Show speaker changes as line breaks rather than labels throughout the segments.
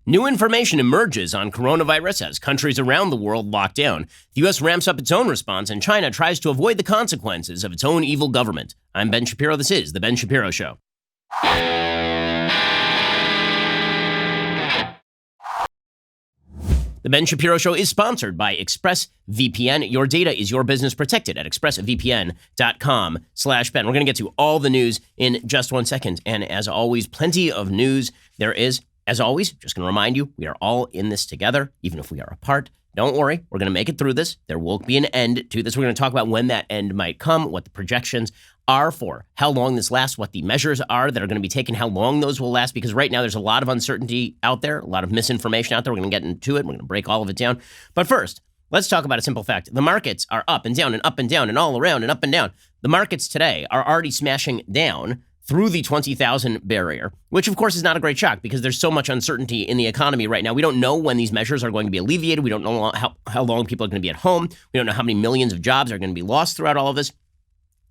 New information emerges on coronavirus as countries around the world lock down. The U.S. ramps up its own response, and China tries to avoid the consequences of its own evil government. I'm Ben Shapiro. This is The Ben Shapiro Show. The Ben Shapiro Show is sponsored by ExpressVPN. Your data is your business protected at expressvpn.com/Ben. We're going to get to all the news in just 1 second. And as always, plenty of news there is. As always, just going to remind you, we are all in this together, even if we are apart. Don't worry, we're going to make it through this. There will be an end to this. We're going to talk about when that end might come, what the projections are for, how long this lasts, what the measures are that are going to be taken, how long those will last, because right now there's a lot of uncertainty out there, a lot of misinformation out there. We're going to get into it. We're going to break all of it down. But first, let's talk about a simple fact. The markets are up and down and up and down and all around and up and down. The markets today are already smashing down through the 20,000 barrier, which of course is not a great shock because there's so much uncertainty in the economy right now. We don't know when these measures are going to be alleviated. We don't know how long people are going to be at home. We don't know how many millions of jobs are going to be lost throughout all of this.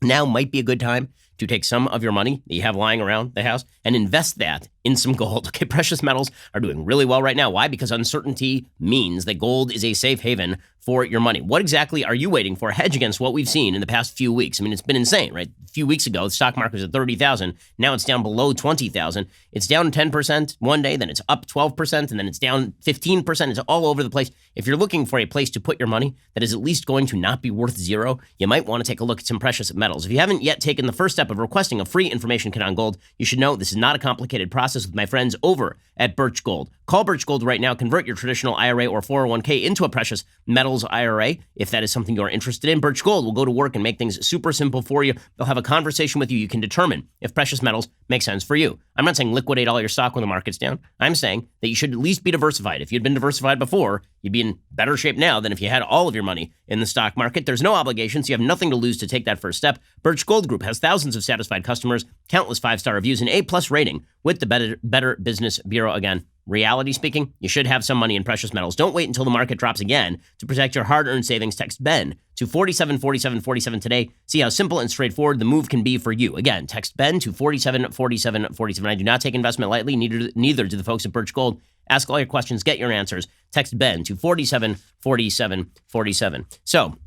Now might be a good time to take some of your money that you have lying around the house and invest that in some gold. Okay, precious metals are doing really well right now. Why? Because uncertainty means that gold is a safe haven for your money. What exactly are you waiting for? Hedge against what we've seen in the past few weeks. I mean, it's been insane, right? A few weeks ago, the stock market was at 30,000. Now it's down below 20,000. It's down 10% one day, then it's up 12%, and then it's down 15%. It's all over the place. If you're looking for a place to put your money that is at least going to not be worth zero, you might want to take a look at some precious metals. If you haven't yet taken the first step of requesting a free information kit on gold, you should know this is not a complicated process with my friends over at Birch Gold. Call Birch Gold right now. Convert your traditional IRA or 401k into a precious metals IRA. If that is something you're interested in, Birch Gold will go to work and make things super simple for you. They'll have a conversation with you. You can determine if precious metals make sense for you. I'm not saying liquidate all your stock when the market's down. I'm saying that you should at least be diversified. If you'd been diversified before, you'd be in better shape now than if you had all of your money in the stock market. There's no obligations. You have nothing to lose to take that first step. Birch Gold Group has thousands of satisfied customers, countless 5-star reviews, and A+ rating with the Better Business Bureau. Again, reality speaking, you should have some money in precious metals. Don't wait until the market drops again to protect your hard-earned savings. Text Ben to 474747 today. See how simple and straightforward the move can be for you. Again, text Ben to 474747. I do not take investment lightly, neither do the folks at Birch Gold. Ask all your questions, get your answers. Text Ben to 474747. So,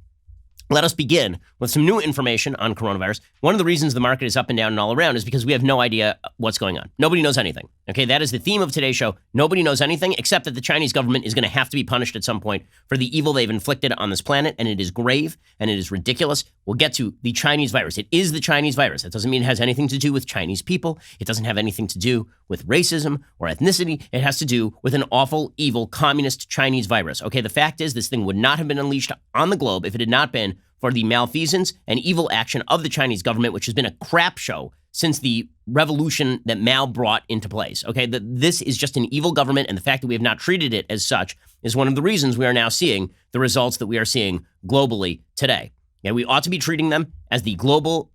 let us begin with some new information on coronavirus. One of the reasons the market is up and down and all around is because we have no idea what's going on. Nobody knows anything. Okay, that is the theme of today's show. Nobody knows anything except that the Chinese government is going to have to be punished at some point for the evil they've inflicted on this planet, and it is grave and it is ridiculous. We'll get to the Chinese virus. It is the Chinese virus. That doesn't mean it has anything to do with Chinese people. It doesn't have anything to do with racism or ethnicity. It has to do with an awful, evil, communist Chinese virus. Okay, the fact is this thing would not have been unleashed on the globe if it had not been for the malfeasance and evil action of the Chinese government, which has been a crap show since the revolution that Mao brought into place. Okay, this is just an evil government, and the fact that we have not treated it as such is one of the reasons we are now seeing the results that we are seeing globally today. Yeah, we ought to be treating them as the global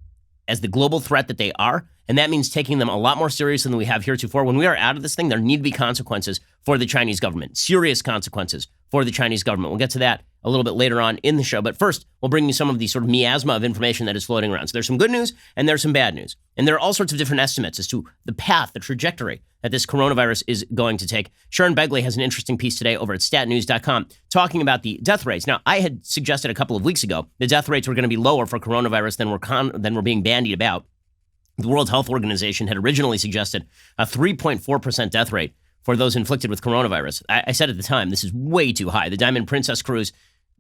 threat that they are, and that means taking them a lot more seriously than we have heretofore. When we are out of this thing, there need to be consequences for the Chinese government, serious consequences for the Chinese government. We'll get to that a little bit later on in the show. But first, we'll bring you some of the sort of miasma of information that is floating around. So there's some good news and there's some bad news. And there are all sorts of different estimates as to the path, the trajectory that this coronavirus is going to take. Sharon Begley has an interesting piece today over at statnews.com talking about the death rates. Now, I had suggested a couple of weeks ago the death rates were going to be lower for coronavirus than were being bandied about. The World Health Organization had originally suggested a 3.4% death rate for those inflicted with coronavirus. I said at the time, this is way too high. The Diamond Princess cruise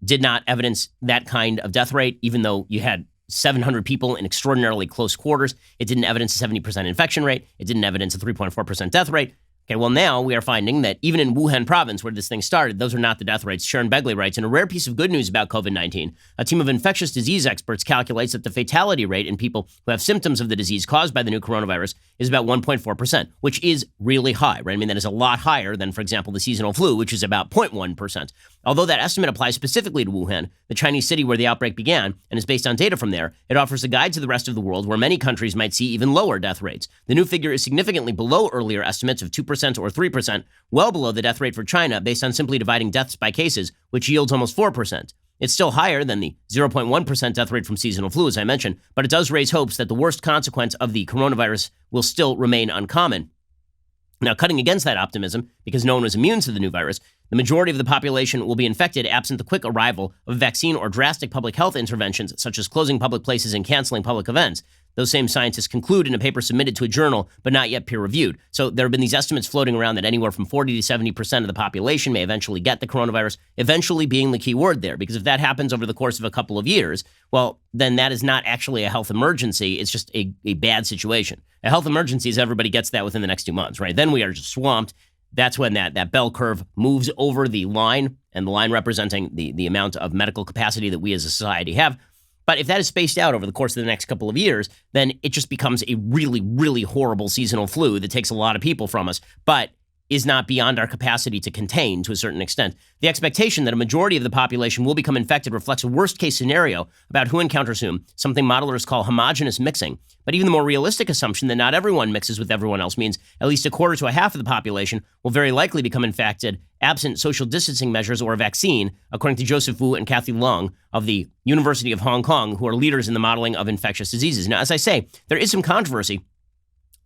did not evidence that kind of death rate, even though you had 700 people in extraordinarily close quarters. It didn't evidence a 70% infection rate. It didn't evidence a 3.4% death rate. Okay, well, now we are finding that even in Wuhan province, where this thing started, those are not the death rates. Sharon Begley writes, in a rare piece of good news about COVID-19, a team of infectious disease experts calculates that the fatality rate in people who have symptoms of the disease caused by the new coronavirus is about 1.4%, which is really high, right? I mean, that is a lot higher than, for example, the seasonal flu, which is about 0.1%. Although that estimate applies specifically to Wuhan, the Chinese city where the outbreak began, and is based on data from there, it offers a guide to the rest of the world where many countries might see even lower death rates. The new figure is significantly below earlier estimates of 2% or 3%, well below the death rate for China based on simply dividing deaths by cases, which yields almost 4%. It's still higher than the 0.1% death rate from seasonal flu, as I mentioned, but it does raise hopes that the worst consequence of the coronavirus will still remain uncommon. Now, cutting against that optimism, because no one was immune to the new virus, the majority of the population will be infected absent the quick arrival of a vaccine or drastic public health interventions, such as closing public places and canceling public events. Those same scientists conclude in a paper submitted to a journal, but not yet peer-reviewed. So there have been these estimates floating around that anywhere from 40 to 70% of the population may eventually get the coronavirus, eventually being the key word there. Because if that happens over the course of a couple of years, well, then that is not actually a health emergency. It's just a bad situation. A health emergency is everybody gets that within the next 2 months, right? Then we are just swamped. That's when that bell curve moves over the line, and the line representing the amount of medical capacity that we as a society have. But if that is spaced out over the course of the next couple of years, then it just becomes a really, really horrible seasonal flu that takes a lot of people from us, but is not beyond our capacity to contain to a certain extent. The expectation that a majority of the population will become infected reflects a worst-case scenario about who encounters whom, something modelers call homogeneous mixing. But even the more realistic assumption that not everyone mixes with everyone else means at least a quarter to a half of the population will very likely become infected absent social distancing measures or a vaccine, according to Joseph Wu and Kathy Leung of the University of Hong Kong, who are leaders in the modeling of infectious diseases. Now, as I say, there is some controversy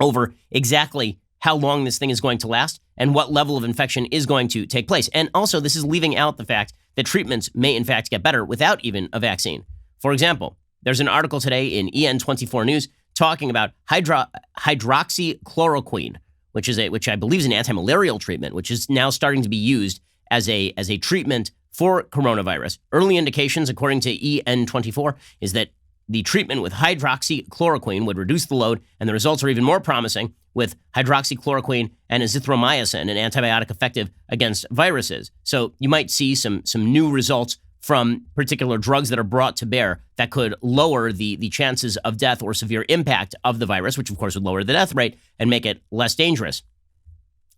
over exactly how long this thing is going to last and what level of infection is going to take place. And also, this is leaving out the fact that treatments may in fact get better without even a vaccine. For example, there's an article today in EN24 News talking about hydroxychloroquine, which I believe is an anti-malarial treatment, which is now starting to be used as a treatment for coronavirus. Early indications, according to EN24, is that the treatment with hydroxychloroquine would reduce the load, and the results are even more promising with hydroxychloroquine and azithromycin, an antibiotic effective against viruses. So you might see some new results from particular drugs that are brought to bear that could lower the chances of death or severe impact of the virus, which of course would lower the death rate and make it less dangerous.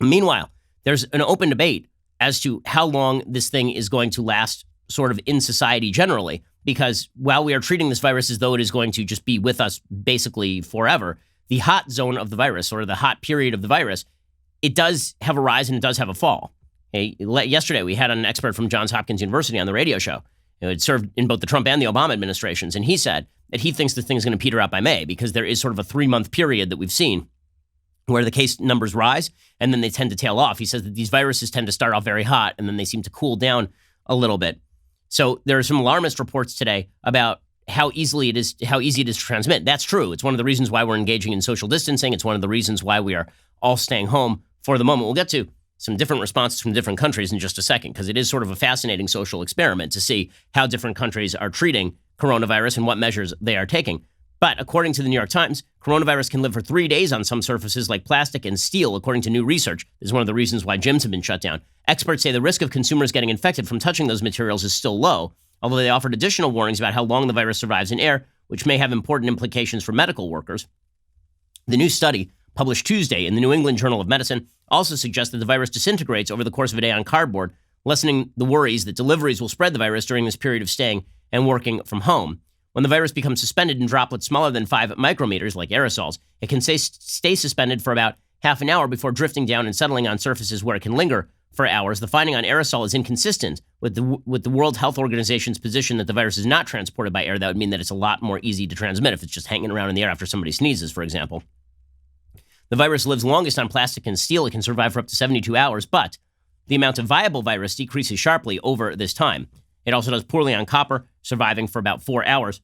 Meanwhile, there's an open debate as to how long this thing is going to last sort of in society generally, because while we are treating this virus as though it is going to just be with us basically forever, the hot zone of the virus, or the hot period of the virus, it does have a rise and it does have a fall. Okay? Yesterday, we had an expert from Johns Hopkins University on the radio show. It served in both the Trump and the Obama administrations, and he said that he thinks the thing is going to peter out by May because there is sort of a 3-month period that we've seen where the case numbers rise and then they tend to tail off. He says that these viruses tend to start off very hot and then they seem to cool down a little bit. So there are some alarmist reports today about how easy it is to transmit. That's true. It's one of the reasons why we're engaging in social distancing. It's one of the reasons why we are all staying home for the moment. We'll get to some different responses from different countries in just a second, because it is sort of a fascinating social experiment to see how different countries are treating coronavirus and what measures they are taking. But according to the New York Times, coronavirus can live for 3 days on some surfaces like plastic and steel, according to new research. This is one of the reasons why gyms have been shut down. Experts say the risk of consumers getting infected from touching those materials is still low, although they offered additional warnings about how long the virus survives in air, which may have important implications for medical workers. The new study, published Tuesday in the New England Journal of Medicine, also suggests that the virus disintegrates over the course of a day on cardboard, lessening the worries that deliveries will spread the virus during this period of staying and working from home. When the virus becomes suspended in droplets smaller than 5 micrometers, like aerosols, it can stay suspended for about half an hour before drifting down and settling on surfaces where it can linger for hours. The finding on aerosol is inconsistent with the World Health Organization's position that the virus is not transported by air. That would mean that it's a lot more easy to transmit if it's just hanging around in the air after somebody sneezes, for example. The virus lives longest on plastic and steel. It can survive for up to 72 hours, but the amount of viable virus decreases sharply over this time. It also does poorly on copper, surviving for about 4 hours.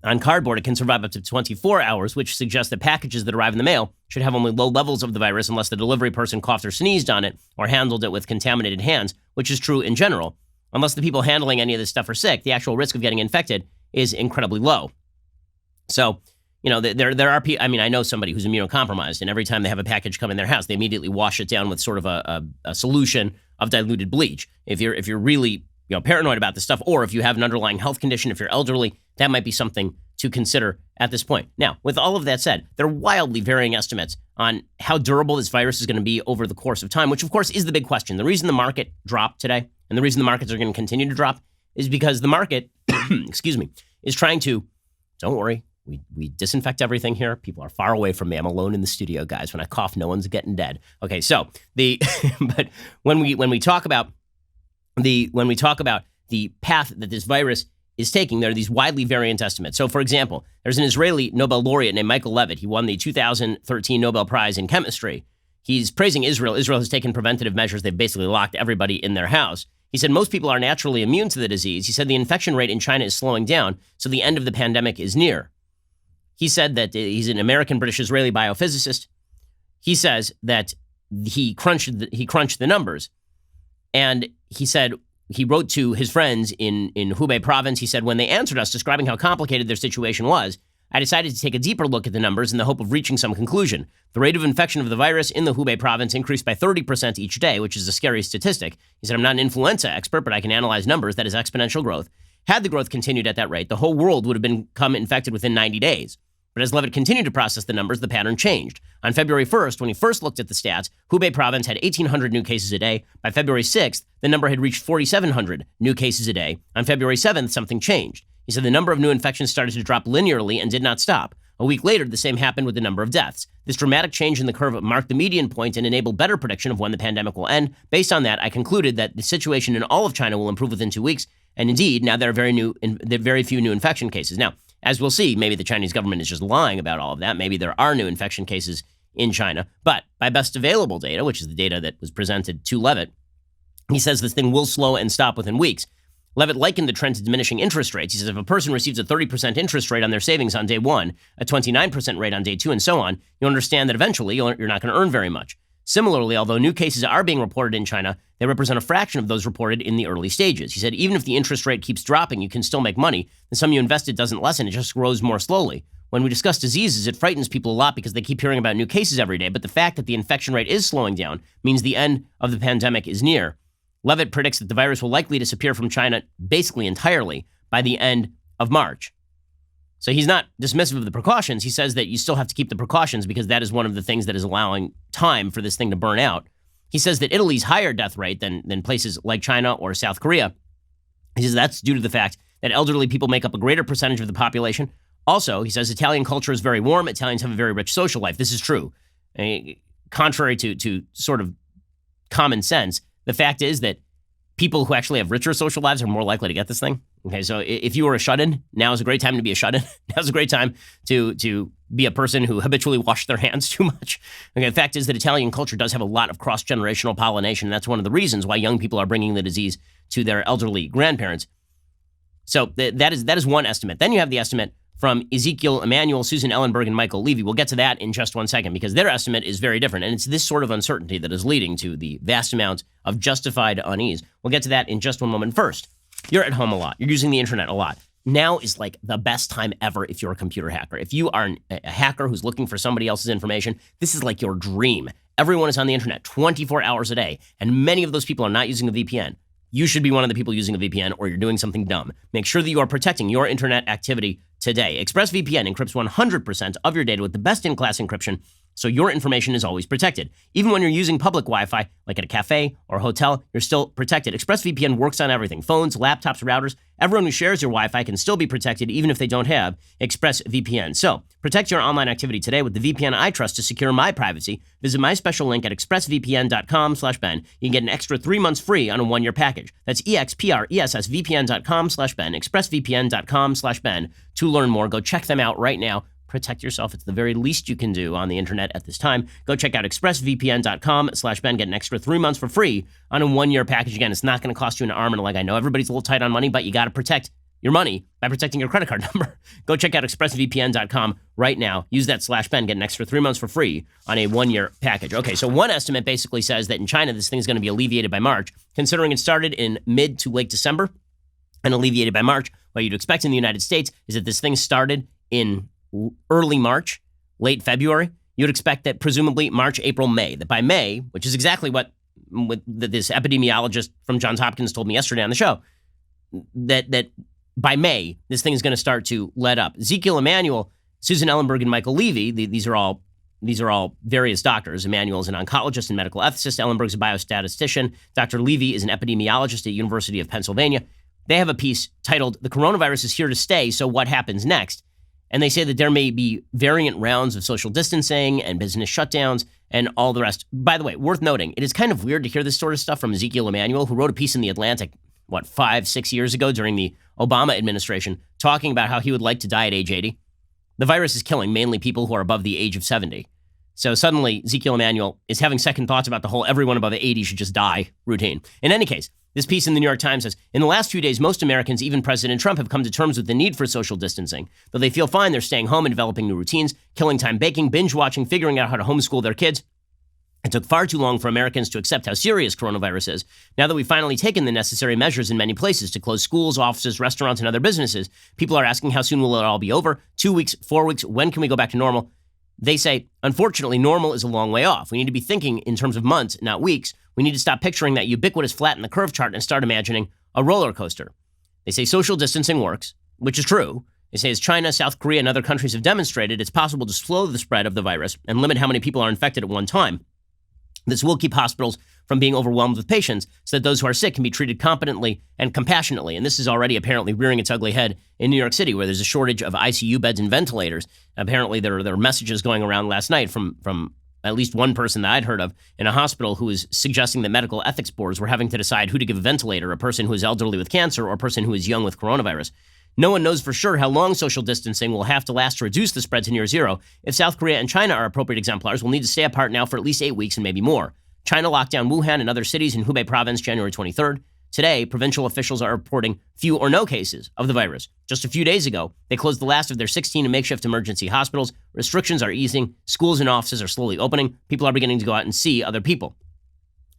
On cardboard, it can survive up to 24 hours, which suggests that packages that arrive in the mail should have only low levels of the virus unless the delivery person coughed or sneezed on it or handled it with contaminated hands, which is true in general. Unless the people handling any of this stuff are sick, the actual risk of getting infected is incredibly low. So, you know, there are people, I mean, I know somebody who's immunocompromised, and every time they have a package come in their house, they immediately wash it down with sort of a solution of diluted bleach. If you're really paranoid about this stuff, or if you have an underlying health condition, if you're elderly, that might be something to consider at this point. Now, with all of that said, there are wildly varying estimates on how durable this virus is going to be over the course of time, which of course is the big question. The reason the market dropped today, and the reason the markets are going to continue to drop, is because the market, is trying to, don't worry, we disinfect everything here. People are far away from me. I'm alone in the studio, guys. When I cough, no one's getting dead. Okay, so but when we talk about the path that this virus is taking. There are these widely variant estimates. So, for example, there's an Israeli Nobel laureate named Michael Levitt. He won the 2013 Nobel Prize in Chemistry. He's praising Israel. Israel has taken preventative measures. They've basically locked everybody in their house. He said most people are naturally immune to the disease. He said the infection rate in China is slowing down, so the end of the pandemic is near. He said that he's an American British Israeli biophysicist. He says that he crunched the numbers, and he said he wrote to his friends in Hubei province. He said when they answered us describing how complicated their situation was, I decided to take a deeper look at the numbers in the hope of reaching some conclusion. The rate of infection of the virus in the Hubei province increased by 30% each day, which is a scary statistic. He said, I'm not an influenza expert, but I can analyze numbers. That is exponential growth. Had the growth continued at that rate, the whole world would have become infected within 90 days. But as Levitt continued to process the numbers, the pattern changed. On February 1st, when he first looked at the stats, Hubei province had 1,800 new cases a day. By February 6th, the number had reached 4,700 new cases a day. On February 7th, something changed. He said the number of new infections started to drop linearly and did not stop. A week later, the same happened with the number of deaths. This dramatic change in the curve marked the median point and enabled better prediction of when the pandemic will end. Based on that, I concluded that the situation in all of China will improve within 2 weeks. And indeed, now there are very few new infection cases. Now, as we'll see, maybe the Chinese government is just lying about all of that. Maybe there are new infection cases in China. But by best available data, which is the data that was presented to Levitt, he says this thing will slow and stop within weeks. Levitt likened the trend to diminishing interest rates. He says if a person receives a 30% interest rate on their savings on day one, a 29% rate on day two, and so on, you'll understand that eventually you're not going to earn very much. Similarly, although new cases are being reported in China, they represent a fraction of those reported in the early stages. He said even if the interest rate keeps dropping, you can still make money. The sum you invested doesn't lessen, it just grows more slowly. When we discuss diseases, it frightens people a lot because they keep hearing about new cases every day, but the fact that the infection rate is slowing down means the end of the pandemic is near. Levitt predicts that the virus will likely disappear from China basically entirely by the end of March. So he's not dismissive of the precautions. He says that you still have to keep the precautions because that is one of the things that is allowing time for this thing to burn out. He says that Italy's higher death rate than places like China or South Korea. He says that's due to the fact that elderly people make up a greater percentage of the population. Also, he says Italian culture is very warm. Italians have a very rich social life. This is true. Contrary to sort of common sense, the fact is that people who actually have richer social lives are more likely to get this thing. Okay, so if you are a shut-in, now is a great time to be a shut-in. Now is a great time to be a person who habitually washed their hands too much. Okay, the fact is that Italian culture does have a lot of cross-generational pollination. And that's one of the reasons why young people are bringing the disease to their elderly grandparents. So that is one estimate. Then you have the estimate from Ezekiel Emanuel, Susan Ellenberg, and Michael Levy. We'll get to that in just 1 second because their estimate is very different. And it's this sort of uncertainty that is leading to the vast amount of justified unease. We'll get to that in just one moment. First, you're at home a lot. You're using the internet a lot. Now is like the best time ever if you're a computer hacker. If you are a hacker who's looking for somebody else's information, this is like your dream. Everyone is on the internet 24 hours a day, and many of those people are not using a VPN. You should be one of the people using a VPN or you're doing something dumb. Make sure that you are protecting your internet activity today. ExpressVPN encrypts 100% of your data with the best in-class encryption, so your information is always protected. Even when you're using public Wi-Fi, like at a cafe or a hotel, you're still protected. ExpressVPN works on everything. Phones, laptops, routers. Everyone who shares your Wi-Fi can still be protected even if they don't have ExpressVPN. So, protect your online activity today with the VPN I trust to secure my privacy. Visit my special link at expressvpn.com/Ben. You can get an extra 3 months free on a 1-year package. That's expressvpn.com/Ben, expressvpn.com/Ben. To learn more, go check them out right now. Protect yourself. It's the very least you can do on the internet at this time. Go check out expressvpn.com/Ben. Get an extra 3 months for free on a 1-year package. Again, it's not going to cost you an arm and a leg. I know everybody's a little tight on money, but you got to protect your money by protecting your credit card number. Go check out expressvpn.com right now. Use that /Ben. Get an extra 3 months for free on a 1-year package. Okay, so one estimate basically says that in China, this thing is going to be alleviated by March. Considering it started in mid to late December and alleviated by March, what you'd expect in the United States is that this thing started in early March, late February. You'd expect that presumably March, April, May. That by May, which is exactly what this epidemiologist from Johns Hopkins told me yesterday on the show, that by May, this thing is going to start to let up. Ezekiel Emanuel, Susan Ellenberg, and Michael Levy, these are all various doctors. Emanuel is an oncologist and medical ethicist. Ellenberg is a biostatistician. Dr. Levy is an epidemiologist at University of Pennsylvania. They have a piece titled, "The Coronavirus is Here to Stay, So What Happens Next?" And they say that there may be variant rounds of social distancing and business shutdowns and all the rest. By the way, worth noting, it is kind of weird to hear this sort of stuff from Ezekiel Emanuel, who wrote a piece in The Atlantic 5-6 years ago during the Obama administration, talking about how he would like to die at age 80. The virus is killing mainly people who are above the age of 70. So suddenly, Ezekiel Emanuel is having second thoughts about the whole everyone above 80 should just die routine. In any case, this piece in the New York Times says, in the last few days, most Americans, even President Trump, have come to terms with the need for social distancing. Though they feel fine, they're staying home and developing new routines, killing time baking, binge watching, figuring out how to homeschool their kids. It took far too long for Americans to accept how serious coronavirus is. Now that we've finally taken the necessary measures in many places to close schools, offices, restaurants, and other businesses, people are asking how soon will it all be over? 2 weeks, 4 weeks, when can we go back to normal? They say, unfortunately, normal is a long way off. We need to be thinking in terms of months, not weeks. We need to stop picturing that ubiquitous flat in the curve chart and start imagining a roller coaster. They say social distancing works, which is true. They say as China, South Korea, and other countries have demonstrated, it's possible to slow the spread of the virus and limit how many people are infected at one time. This will keep hospitals from being overwhelmed with patients so that those who are sick can be treated competently and compassionately. And this is already apparently rearing its ugly head in New York City, where there's a shortage of ICU beds and ventilators. Apparently, there are messages going around last night from at least one person that I'd heard of in a hospital who was suggesting that medical ethics boards were having to decide who to give a ventilator, a person who is elderly with cancer or a person who is young with coronavirus. No one knows for sure how long social distancing will have to last to reduce the spread to near zero. If South Korea and China are appropriate exemplars, we'll need to stay apart now for at least 8 weeks and maybe more. China locked down Wuhan and other cities in Hubei province January 23rd. Today, provincial officials are reporting few or no cases of the virus. Just a few days ago, they closed the last of their 16 makeshift emergency hospitals. Restrictions are easing. Schools and offices are slowly opening. People are beginning to go out and see other people.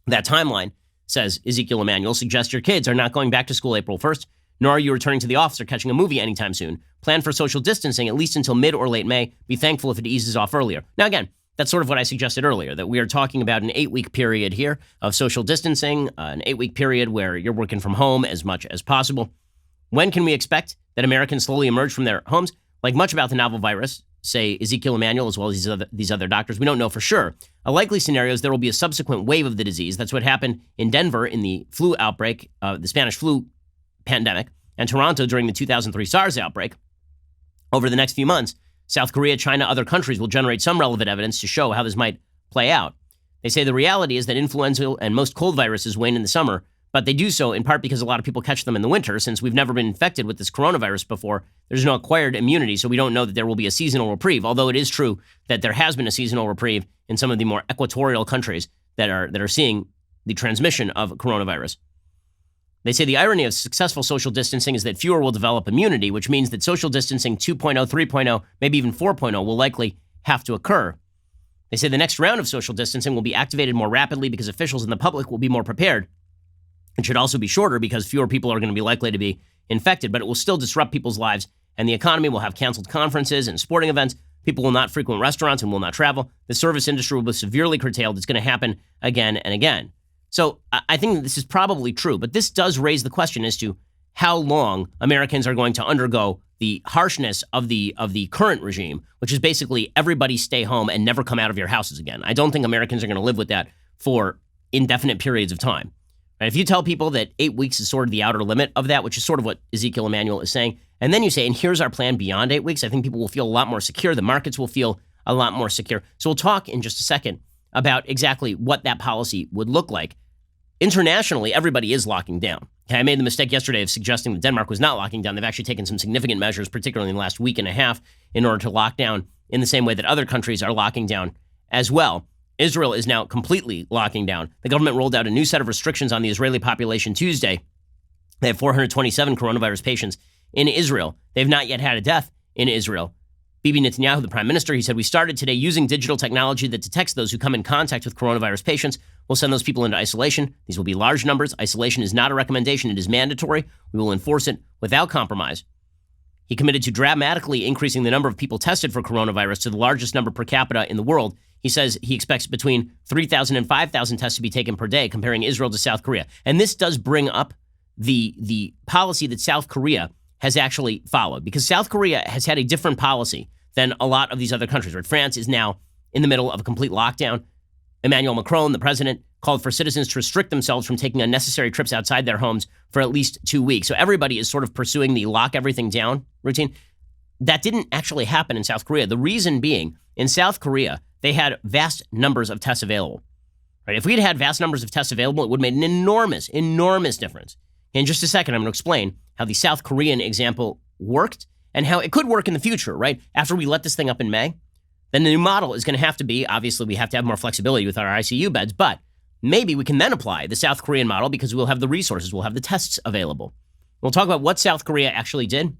That timeline, says Ezekiel Emanuel, suggests your kids are not going back to school April 1st, nor are you returning to the office or catching a movie anytime soon. Plan for social distancing at least until mid or late May. Be thankful if it eases off earlier. Now again, that's sort of what I suggested earlier, that we are talking about an 8-week period here of social distancing, an 8-week period where you're working from home as much as possible. When can we expect that Americans slowly emerge from their homes? Like much about the novel virus, say Ezekiel Emanuel as well as these other doctors, we don't know for sure. A likely scenario is there will be a subsequent wave of the disease. That's what happened in Denver in the flu outbreak, the Spanish flu pandemic, and Toronto during the 2003 SARS outbreak. Over the next few months, South Korea, China, other countries will generate some relevant evidence to show how this might play out. They say the reality is that influenza and most cold viruses wane in the summer, but they do so in part because a lot of people catch them in the winter. Since we've never been infected with this coronavirus before, there's no acquired immunity, so we don't know that there will be a seasonal reprieve, although it is true that there has been a seasonal reprieve in some of the more equatorial countries that are seeing the transmission of coronavirus. They say the irony of successful social distancing is that fewer will develop immunity, which means that social distancing 2.0, 3.0, maybe even 4.0 will likely have to occur. They say the next round of social distancing will be activated more rapidly because officials and the public will be more prepared. It should also be shorter because fewer people are going to be likely to be infected, but it will still disrupt people's lives, and the economy will have canceled conferences and sporting events. People will not frequent restaurants and will not travel. The service industry will be severely curtailed. It's going to happen again and again. So I think that this is probably true, but this does raise the question as to how long Americans are going to undergo the harshness of the current regime, which is basically everybody stay home and never come out of your houses again. I don't think Americans are going to live with that for indefinite periods of time. Right? If you tell people that 8 weeks is sort of the outer limit of that, which is sort of what Ezekiel Emanuel is saying, and then you say, and here's our plan beyond 8 weeks, I think people will feel a lot more secure. The markets will feel a lot more secure. So we'll talk in just a second about exactly what that policy would look like. Internationally, everybody is locking down. Okay, I made the mistake yesterday of suggesting that Denmark was not locking down. They've actually taken some significant measures, particularly in the last week and a half, in order to lock down in the same way that other countries are locking down as well. Israel is now completely locking down. The government rolled out a new set of restrictions on the Israeli population Tuesday. They have 427 coronavirus patients in Israel. They've not yet had a death in Israel. Bibi Netanyahu, the prime minister, he said, we started today using digital technology that detects those who come in contact with coronavirus patients. We'll send those people into isolation. These will be large numbers. Isolation is not a recommendation. It is mandatory. We will enforce it without compromise. He committed to dramatically increasing the number of people tested for coronavirus to the largest number per capita in the world. He says he expects between 3,000 and 5,000 tests to be taken per day, comparing Israel to South Korea. And this does bring up the policy that South Korea has actually followed, because South Korea has had a different policy than a lot of these other countries. Right? France is now in the middle of a complete lockdown. Emmanuel Macron, the president, called for citizens to restrict themselves from taking unnecessary trips outside their homes for at least 2 weeks. So everybody is sort of pursuing the lock everything down routine. That didn't actually happen in South Korea. The reason being, in South Korea, they had vast numbers of tests available. Right? If we had vast numbers of tests available, it would have made an enormous, enormous difference In just a second, I'm going to explain how the South Korean example worked and how it could work in the future, right? After we let this thing up in May, then the new model is going to have to be, obviously, we have to have more flexibility with our ICU beds, but maybe we can then apply the South Korean model because we'll have the resources, we'll have the tests available. We'll talk about what South Korea actually did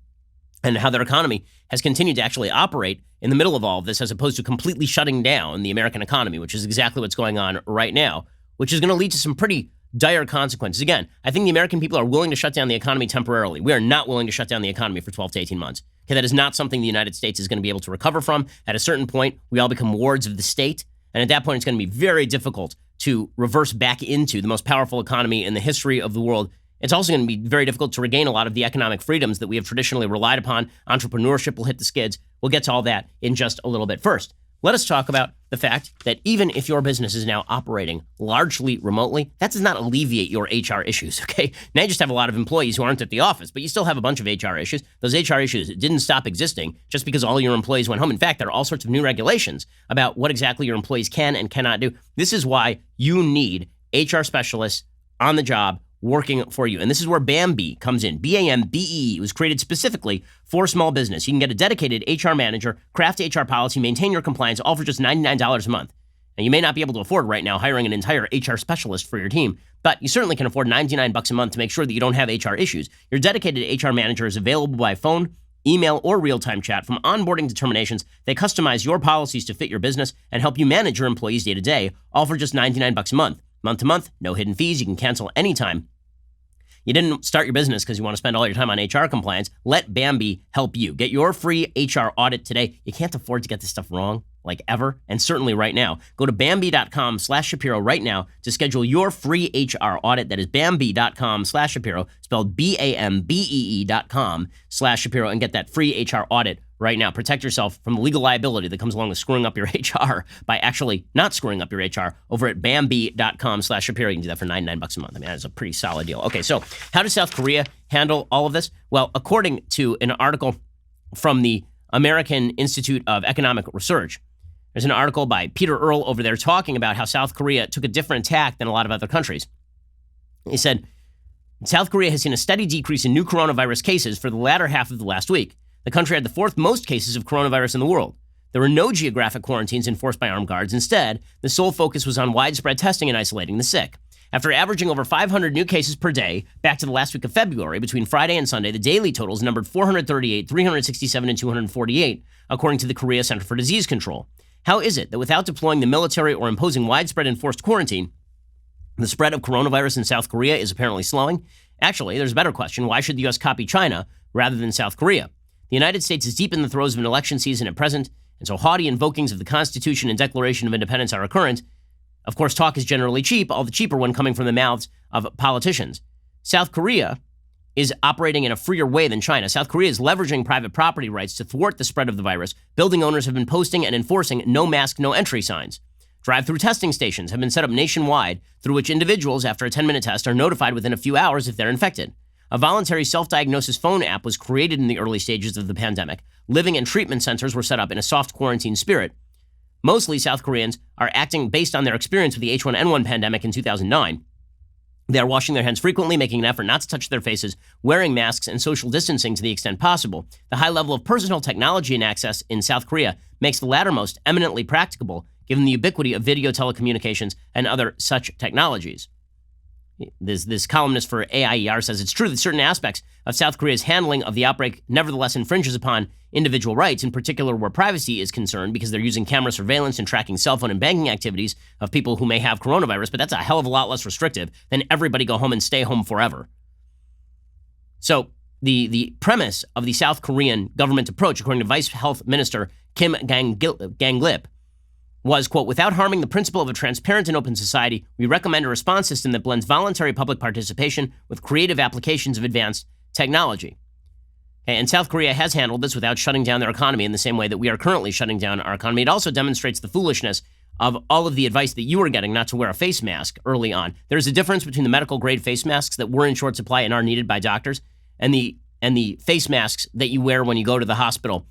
and how their economy has continued to actually operate in the middle of all of this as opposed to completely shutting down the American economy, which is exactly what's going on right now, which is going to lead to some pretty dire consequences. Again, I think the American people are willing to shut down the economy temporarily. We are not willing to shut down the economy for 12 to 18 months. Okay, that is not something the United States is going to be able to recover from. At a certain point, we all become wards of the state. And at that point, it's going to be very difficult to reverse back into the most powerful economy in the history of the world. It's also going to be very difficult to regain a lot of the economic freedoms that we have traditionally relied upon. Entrepreneurship will hit the skids. We'll get to all that in just a little bit. First, let us talk about the fact that even if your business is now operating largely remotely, that does not alleviate your HR issues, okay? Now you just have a lot of employees who aren't at the office, but you still have a bunch of HR issues. Those HR issues didn't stop existing just because all your employees went home. In fact, there are all sorts of new regulations about what exactly your employees can and cannot do. This is why you need HR specialists on the job working for you. And this is where Bambee comes in. Bambee. It was created specifically for small business. You can get a dedicated HR manager, craft HR policy, maintain your compliance, all for just $99 a month. And you may not be able to afford right now hiring an entire HR specialist for your team, but you certainly can afford $99 a month to make sure that you don't have HR issues. Your dedicated HR manager is available by phone, email, or real-time chat. From onboarding determinations, they customize your policies to fit your business and help you manage your employees day to day, all for just $99 a month. Month to month, no hidden fees. You can cancel anytime. You didn't start your business because you want to spend all your time on HR compliance. Let Bambee help you. Get your free HR audit today. You can't afford to get this stuff wrong, like ever, and certainly right now. Go to Bambee.com/Shapiro right now to schedule your free HR audit. That is Bambee.com/Shapiro, spelled BAMBEE.com/Shapiro, and get that free HR audit right now. Protect yourself from the legal liability that comes along with screwing up your HR by actually not screwing up your HR over at Bambee.com/Shapiro. You can do that for $99 a month. I mean, that's a pretty solid deal. Okay, so how does South Korea handle all of this? Well, according to an article from the American Institute of Economic Research, there's an article by Peter Earle over there talking about how South Korea took a different tack than a lot of other countries. He said, South Korea has seen a steady decrease in new coronavirus cases for the latter half of the last week. The country had the fourth most cases of coronavirus in the world. There were no geographic quarantines enforced by armed guards. Instead, the sole focus was on widespread testing and isolating the sick. After averaging over 500 new cases per day back to the last week of February, between Friday and Sunday, the daily totals numbered 438, 367, and 248, according to the Korea Center for Disease Control. How is it that without deploying the military or imposing widespread enforced quarantine, the spread of coronavirus in South Korea is apparently slowing? Actually, there's a better question. Why should the U.S. copy China rather than South Korea? The United States is deep in the throes of an election season at present, and so haughty invokings of the Constitution and Declaration of Independence are recurrent. Of course, talk is generally cheap, all the cheaper when coming from the mouths of politicians. South Korea is operating in a freer way than China. South Korea is leveraging private property rights to thwart the spread of the virus. Building owners have been posting and enforcing no mask, no entry signs. Drive-through testing stations have been set up nationwide through which individuals, after a 10-minute test, are notified within a few hours if they're infected. A voluntary self-diagnosis phone app was created in the early stages of the pandemic. Living and treatment centers were set up in a soft quarantine spirit. Mostly, South Koreans are acting based on their experience with the H1N1 pandemic in 2009. They are washing their hands frequently, making an effort not to touch their faces, wearing masks, and social distancing to the extent possible. The high level of personal technology and access in South Korea makes the latter most eminently practicable, given the ubiquity of video telecommunications and other such technologies. This columnist for AIER says it's true that certain aspects of South Korea's handling of the outbreak nevertheless infringes upon individual rights, in particular where privacy is concerned, because they're using camera surveillance and tracking cell phone and banking activities of people who may have coronavirus, but that's a hell of a lot less restrictive than everybody go home and stay home forever. So the premise of the South Korean government approach, according to Vice Health Minister Kim Gang-lip, was, quote, without harming the principle of a transparent and open society, we recommend a response system that blends voluntary public participation with creative applications of advanced technology. Okay, and South Korea has handled this without shutting down their economy in the same way that we are currently shutting down our economy. It also demonstrates the foolishness of all of the advice that you were getting not to wear a face mask early on. There's a difference between the medical grade face masks that were in short supply and are needed by doctors and the face masks that you wear when you go to the hospital,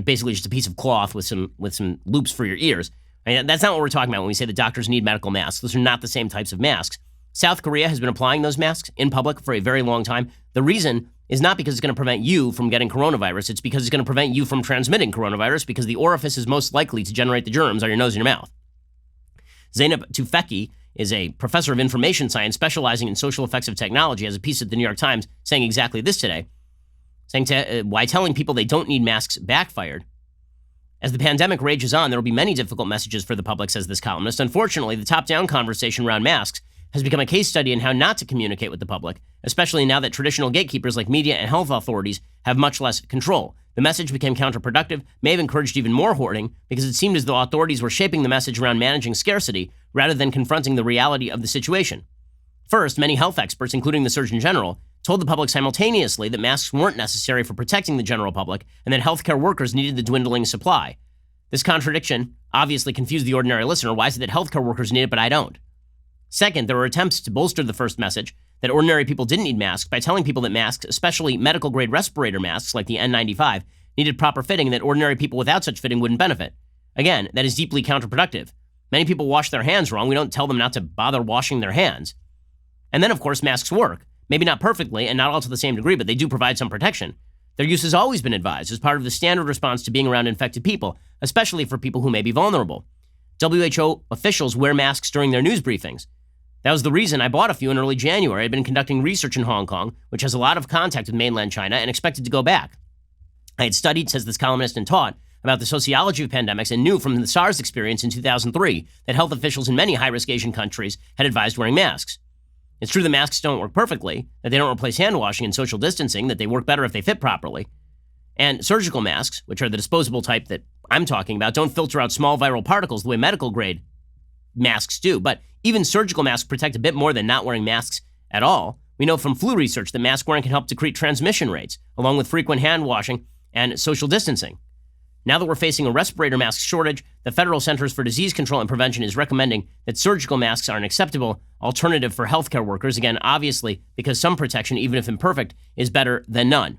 basically just a piece of cloth with some loops for your ears. That's not what we're talking about when we say that doctors need medical masks. Those are not the same types of masks. South Korea has been applying those masks in public for a very long time. The reason is not because it's going to prevent you from getting coronavirus. It's because it's going to prevent you from transmitting coronavirus because the orifice is most likely to generate the germs are your nose and your mouth. Zeynep Tufekci is a professor of information science specializing in social effects of technology, has a piece at the New York Times saying exactly this today, saying why telling people they don't need masks backfired. As the pandemic rages on, there will be many difficult messages for the public, says this columnist. Unfortunately, the top-down conversation around masks has become a case study in how not to communicate with the public, especially now that traditional gatekeepers like media and health authorities have much less control. The message became counterproductive, may have encouraged even more hoarding, because it seemed as though authorities were shaping the message around managing scarcity rather than confronting the reality of the situation. First, many health experts, including the Surgeon General, told the public simultaneously that masks weren't necessary for protecting the general public and that healthcare workers needed the dwindling supply. This contradiction obviously confused the ordinary listener. Why is it that healthcare workers need it, but I don't? Second, there were attempts to bolster the first message that ordinary people didn't need masks by telling people that masks, especially medical-grade respirator masks like the N95, needed proper fitting and that ordinary people without such fitting wouldn't benefit. Again, that is deeply counterproductive. Many people wash their hands wrong. We don't tell them not to bother washing their hands. And then, of course, masks work. Maybe not perfectly and not all to the same degree, but they do provide some protection. Their use has always been advised as part of the standard response to being around infected people, especially for people who may be vulnerable. WHO officials wear masks during their news briefings. That was the reason I bought a few in early January. I'd been conducting research in Hong Kong, which has a lot of contact with mainland China, and expected to go back. I had studied, says this columnist, and taught about the sociology of pandemics and knew from the SARS experience in 2003 that health officials in many high-risk Asian countries had advised wearing masks. It's true the masks don't work perfectly, that they don't replace hand washing and social distancing, that they work better if they fit properly. And surgical masks, which are the disposable type that I'm talking about, don't filter out small viral particles the way medical-grade masks do. But even surgical masks protect a bit more than not wearing masks at all. We know from flu research that mask wearing can help decrease transmission rates, along with frequent hand washing and social distancing. Now that we're facing a respirator mask shortage, the Federal Centers for Disease Control and Prevention is recommending that surgical masks are an acceptable alternative for healthcare workers. Again, obviously, because some protection, even if imperfect, is better than none.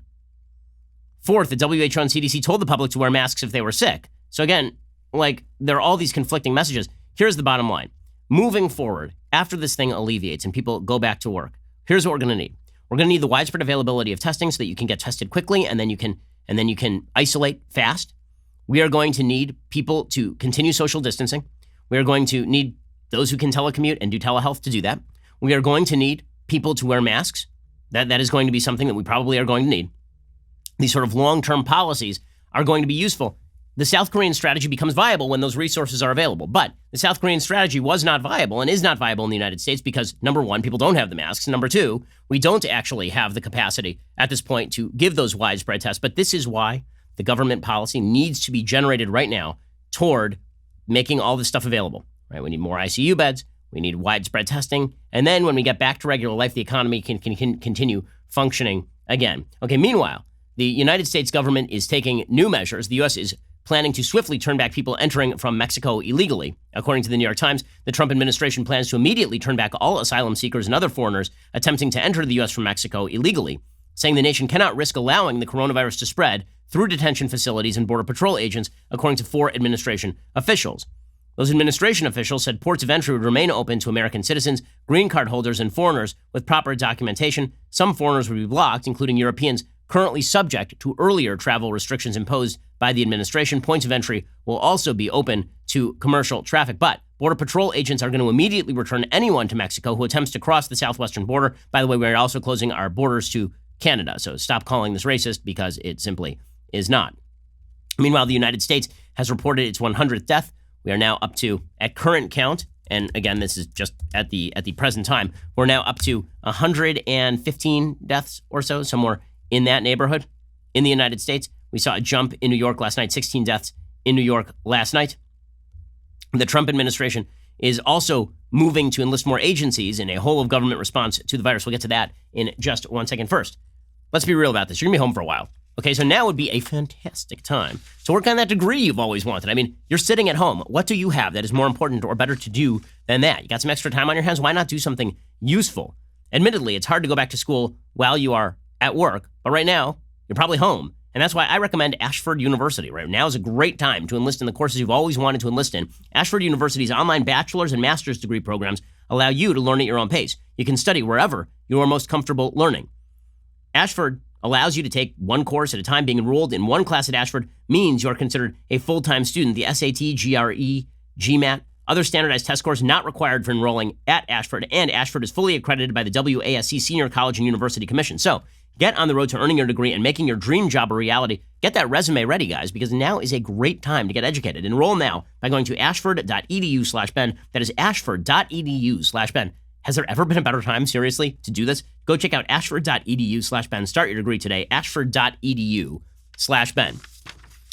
Fourth, the WHO and CDC told the public to wear masks if they were sick. So again, there are all these conflicting messages. Here's the bottom line. Moving forward, after this thing alleviates and people go back to work, here's what we're going to need. We're going to need the widespread availability of testing so that you can get tested quickly and then you can isolate fast. We are going to need people to continue social distancing. We are going to need those who can telecommute and do telehealth to do that. We are going to need people to wear masks. That is going to be something that we probably are going to need. These sort of long-term policies are going to be useful. The South Korean strategy becomes viable when those resources are available. But the South Korean strategy was not viable and is not viable in the United States because, number one, people don't have the masks. Number two, we don't actually have the capacity at this point to give those widespread tests. But this is why the government policy needs to be generated right now toward making all this stuff available. Right? We need more ICU beds. We need widespread testing. And then when we get back to regular life, the economy can continue functioning again. Okay, meanwhile, the United States government is taking new measures. The U.S. is planning to swiftly turn back people entering from Mexico illegally. According to the New York Times, the Trump administration plans to immediately turn back all asylum seekers and other foreigners attempting to enter the U.S. from Mexico illegally, saying the nation cannot risk allowing the coronavirus to spread through detention facilities and Border Patrol agents, according to 4 administration officials. Those administration officials said ports of entry would remain open to American citizens, green card holders, and foreigners with proper documentation. Some foreigners would be blocked, including Europeans currently subject to earlier travel restrictions imposed by the administration. Points of entry will also be open to commercial traffic, but Border Patrol agents are going to immediately return anyone to Mexico who attempts to cross the southwestern border. By the way, we're also closing our borders to Canada, so stop calling this racist because it simply is not. Meanwhile, the United States has reported its 100th death. We are now up to, at current count, and again, this is just at the present time, we're now up to 115 deaths or so, somewhere in that neighborhood in the United States. We saw a jump in New York last night, 16 deaths in New York last night. The Trump administration is also moving to enlist more agencies in a whole of government response to the virus. We'll get to that in just 1 second. First, let's be real about this. You're going to be home for a while. Okay, so now would be a fantastic time to work on that degree you've always wanted. I mean, you're sitting at home. What do you have that is more important or better to do than that? You got some extra time on your hands? Why not do something useful? Admittedly, it's hard to go back to school while you are at work, but right now, you're probably home. And that's why I recommend Ashford University. Right now is a great time to enlist in the courses you've always wanted to enlist in. Ashford University's online bachelor's and master's degree programs allow you to learn at your own pace. You can study wherever you are most comfortable learning. Ashford allows you to take one course at a time. Being enrolled in one class at Ashford means you are considered a full-time student. The SAT, GRE, GMAT, other standardized test scores not required for enrolling at Ashford, and Ashford is fully accredited by the WASC Senior College and University Commission. So get on the road to earning your degree and making your dream job a reality. Get that resume ready, guys, because now is a great time to get educated. Enroll now by going to ashford.edu/Ben. That is ashford.edu/Ben. Has there ever been a better time, seriously, to do this? Go check out ashford.edu/Ben. Start your degree today, ashford.edu/Ben.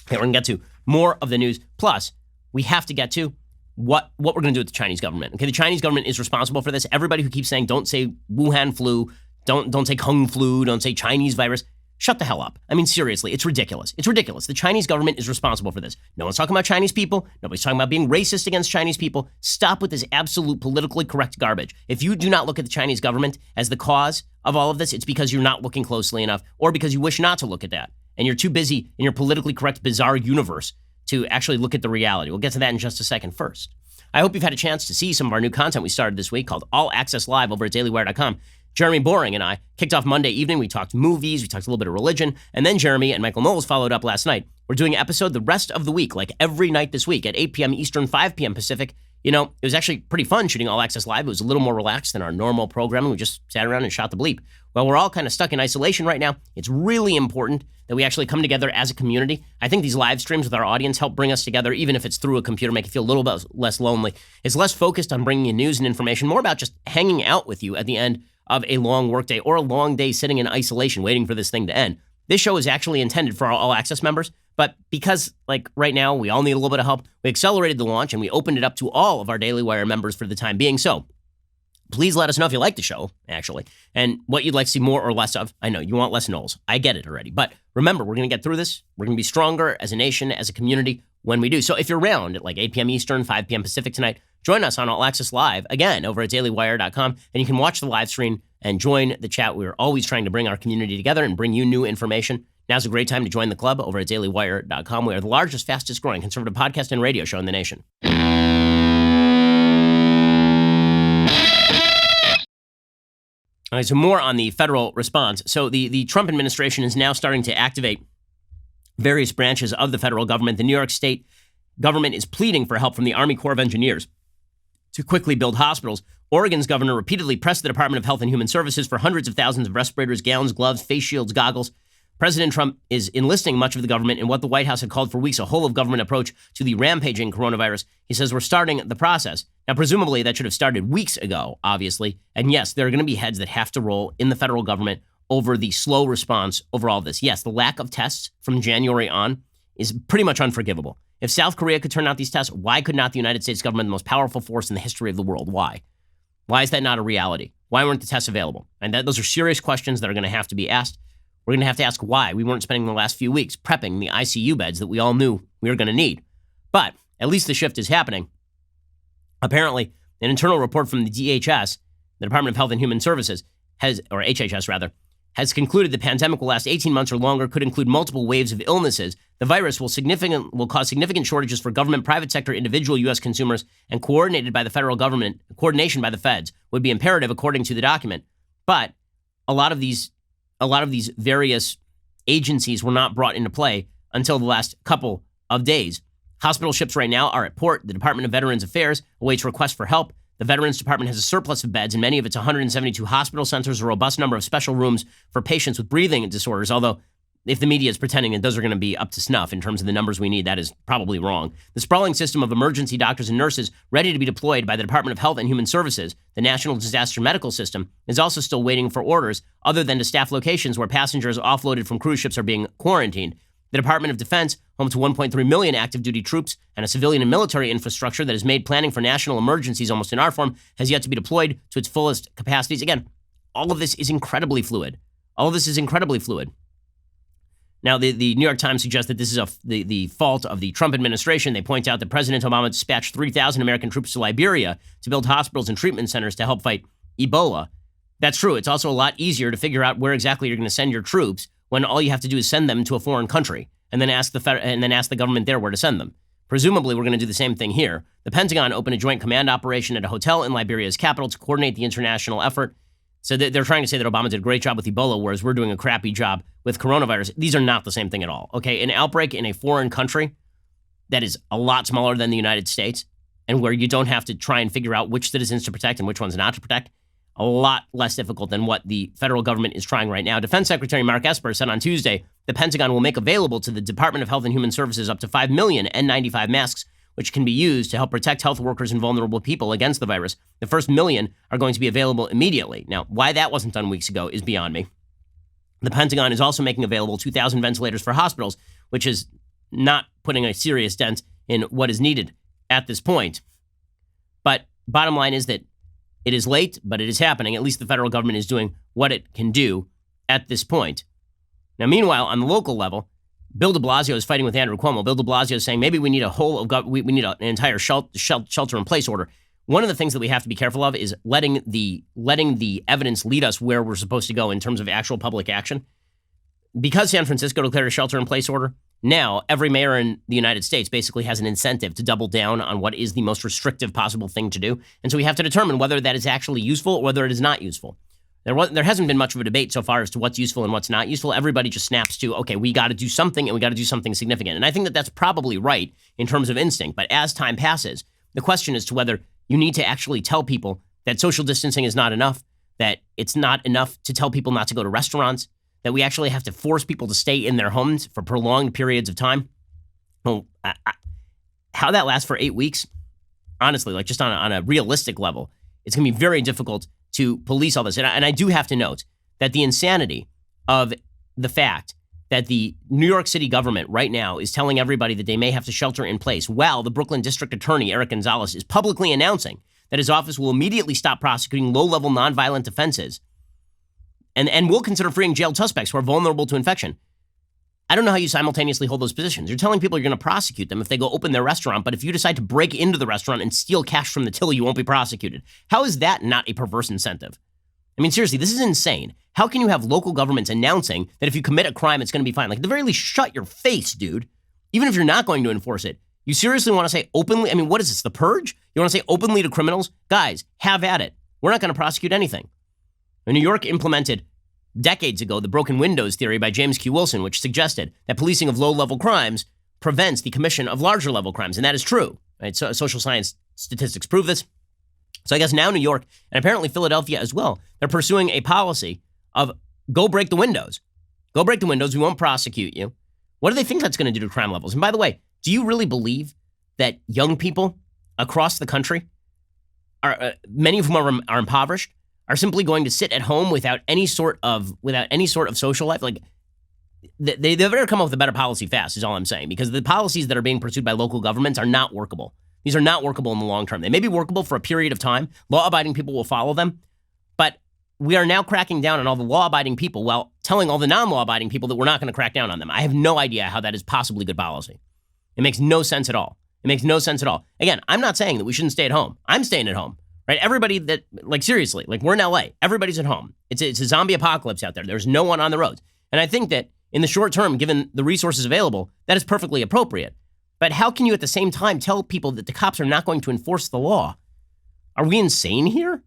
Okay, we're going to get to more of the news. Plus, we have to get to what we're going to do with the Chinese government. Okay, the Chinese government is responsible for this. Everybody who keeps saying, don't say Wuhan flu, don't say Kung flu, don't say Chinese virus, shut the hell up. I mean, seriously, it's ridiculous. It's ridiculous. The Chinese government is responsible for this. No one's talking about Chinese people. Nobody's talking about being racist against Chinese people. Stop with this absolute politically correct garbage. If you do not look at the Chinese government as the cause of all of this, it's because you're not looking closely enough, or because you wish not to look at that. And you're too busy in your politically correct, bizarre universe to actually look at the reality. We'll get to that in just a second. First, I hope you've had a chance to see some of our new content we started this week called All Access Live over at dailywire.com. Jeremy Boring and I kicked off Monday evening. We talked movies, we talked a little bit of religion, and then Jeremy and Michael Knowles followed up last night. We're doing an episode the rest of the week, like every night this week at 8 p.m. Eastern, 5 p.m. Pacific. You know, it was actually pretty fun shooting All Access Live. It was a little more relaxed than our normal programming. We just sat around and shot the bleep. Well, we're all kind of stuck in isolation right now. It's really important that we actually come together as a community. I think these live streams with our audience help bring us together, even if it's through a computer, make you feel a little bit less lonely. It's less focused on bringing you news and information, more about just hanging out with you at the end of a long workday or a long day sitting in isolation waiting for this thing to end. This show is actually intended for our All Access members, but because, like, right now we all need a little bit of help, we accelerated the launch and we opened it up to all of our Daily Wire members for the time being. So please let us know if you like the show, actually, and what you'd like to see more or less of. I know you want less Knowles. I get it already. But remember, we're going to get through this. We're going to be stronger as a nation, as a community when we do. So if you're around at like 8 p.m. Eastern, 5 p.m. Pacific tonight, join us on All Access Live, again, over at dailywire.com, and you can watch the live stream and join the chat. We're always trying to bring our community together and bring you new information. Now's a great time to join the club over at dailywire.com. We are the largest, fastest growing conservative podcast and radio show in the nation. All right, so more on the federal response. So the Trump administration is now starting to activate various branches of the federal government. The New York State government is pleading for help from the Army Corps of Engineers to quickly build hospitals. Oregon's governor repeatedly pressed the Department of Health and Human Services for hundreds of thousands of respirators, gowns, gloves, face shields, goggles. President Trump is enlisting much of the government in what the White House had called for weeks a whole-of-government approach to the rampaging coronavirus. He says we're starting the process. Now, presumably, that should have started weeks ago, obviously. And yes, there are going to be heads that have to roll in the federal government over the slow response over all this. Yes, the lack of tests from January on is pretty much unforgivable. If South Korea could turn out these tests, why could not the United States government, the most powerful force in the history of the world? Why? Why is that not a reality? Why weren't the tests available? And those are serious questions that are going to have to be asked. We're going to have to ask why we weren't spending the last few weeks prepping the ICU beds that we all knew we were going to need. But at least the shift is happening. Apparently, an internal report from the DHS, the Department of Health and Human Services, or HHS rather, has concluded the pandemic will last 18 months or longer, could include multiple waves of illnesses. The virus will cause significant shortages for government, private sector, individual U.S. consumers, and coordination by the feds would be imperative, according to the document. But a lot of these various agencies were not brought into play until the last couple of days. Hospital ships right now are at port. The Department of Veterans Affairs awaits requests for help. The Veterans Department has a surplus of beds in many of its 172 hospital centers, a robust number of special rooms for patients with breathing disorders, although if the media is pretending that those are going to be up to snuff in terms of the numbers we need, that is probably wrong. The sprawling system of emergency doctors and nurses ready to be deployed by the Department of Health and Human Services, the National Disaster Medical System, is also still waiting for orders other than to staff locations where passengers offloaded from cruise ships are being quarantined. The Department of Defense, home to 1.3 million active duty troops and a civilian and military infrastructure that has made planning for national emergencies almost in our form, has yet to be deployed to its fullest capacities. Again, all of this is incredibly fluid. Now, the New York Times suggests that this is the fault of the Trump administration. They point out that President Obama dispatched 3,000 American troops to Liberia to build hospitals and treatment centers to help fight Ebola. That's true. It's also a lot easier to figure out where exactly you're going to send your troops when all you have to do is send them to a foreign country and then ask the government there where to send them. Presumably, we're going to do the same thing here. The Pentagon opened a joint command operation at a hotel in Liberia's capital to coordinate the international effort. So they're trying to say that Obama did a great job with Ebola, whereas we're doing a crappy job with coronavirus. These are not the same thing at all, okay? An outbreak in a foreign country that is a lot smaller than the United States and where you don't have to try and figure out which citizens to protect and which ones not to protect, a lot less difficult than what the federal government is trying right now. Defense Secretary Mark Esper said on Tuesday the Pentagon will make available to the Department of Health and Human Services up to 5 million N95 masks, which can be used to help protect health workers and vulnerable people against the virus. The first million are going to be available immediately. Now, why that wasn't done weeks ago is beyond me. The Pentagon is also making available 2,000 ventilators for hospitals, which is not putting a serious dent in what is needed at this point. But bottom line is that it is late, but it is happening. At least the federal government is doing what it can do at this point. Now, meanwhile, on the local level, Bill de Blasio is fighting with Andrew Cuomo. Bill de Blasio is saying maybe we need we need an entire shelter-in-place order. One of the things that we have to be careful of is letting the evidence lead us where we're supposed to go in terms of actual public action. Because San Francisco declared a shelter-in-place order, now every mayor in the United States basically has an incentive to double down on what is the most restrictive possible thing to do. And so we have to determine whether that is actually useful or whether it is not useful. There hasn't been much of a debate so far as to what's useful and what's not useful. Everybody just snaps to, okay, we got to do something and we got to do something significant. And I think that that's probably right in terms of instinct. But as time passes, the question is to whether you need to actually tell people that social distancing is not enough, that it's not enough to tell people not to go to restaurants, that we actually have to force people to stay in their homes for prolonged periods of time. Well, how that lasts for 8 weeks, honestly, like just on a realistic level, it's going to be very difficult to police all this. And I do have to note that the insanity of the fact that the New York City government right now is telling everybody that they may have to shelter in place while the Brooklyn District Attorney, Eric Gonzalez, is publicly announcing that his office will immediately stop prosecuting low-level nonviolent offenses and will consider freeing jailed suspects who are vulnerable to infection. I don't know how you simultaneously hold those positions. You're telling people you're going to prosecute them if they go open their restaurant, but if you decide to break into the restaurant and steal cash from the till, you won't be prosecuted. How is that not a perverse incentive? I mean, seriously, this is insane. How can you have local governments announcing that if you commit a crime, it's going to be fine? Like, at the very least, shut your face, dude. Even if you're not going to enforce it. You seriously want to say openly? I mean, what is this, the purge? You want to say openly to criminals? Guys, have at it. We're not going to prosecute anything. New York implemented decades ago the broken windows theory by James Q. Wilson, which suggested that policing of low-level crimes prevents the commission of larger-level crimes, and that is true. Right? So social science statistics prove this. So I guess now New York, and apparently Philadelphia as well, they're pursuing a policy of go break the windows. Go break the windows. We won't prosecute you. What do they think that's going to do to crime levels? And by the way, do you really believe that young people across the country, many of whom are impoverished, are simply going to sit at home without any sort of social life? Like, they better come up with a better policy fast, is all I'm saying, because the policies that are being pursued by local governments are not workable. These are not workable in the long term. They may be workable for a period of time. Law-abiding people will follow them, but we are now cracking down on all the law-abiding people while telling all the non-law-abiding people that we're not going to crack down on them. I have no idea how that is possibly good policy. It makes no sense at all. It makes no sense at all. Again, I'm not saying that we shouldn't stay at home. I'm staying at home. Right? Everybody that, like, seriously, like, we're in LA. Everybody's at home. It's a zombie apocalypse out there. There's no one on the roads. And I think that in the short term, given the resources available, that is perfectly appropriate. But how can you at the same time tell people that the cops are not going to enforce the law? Are we insane here?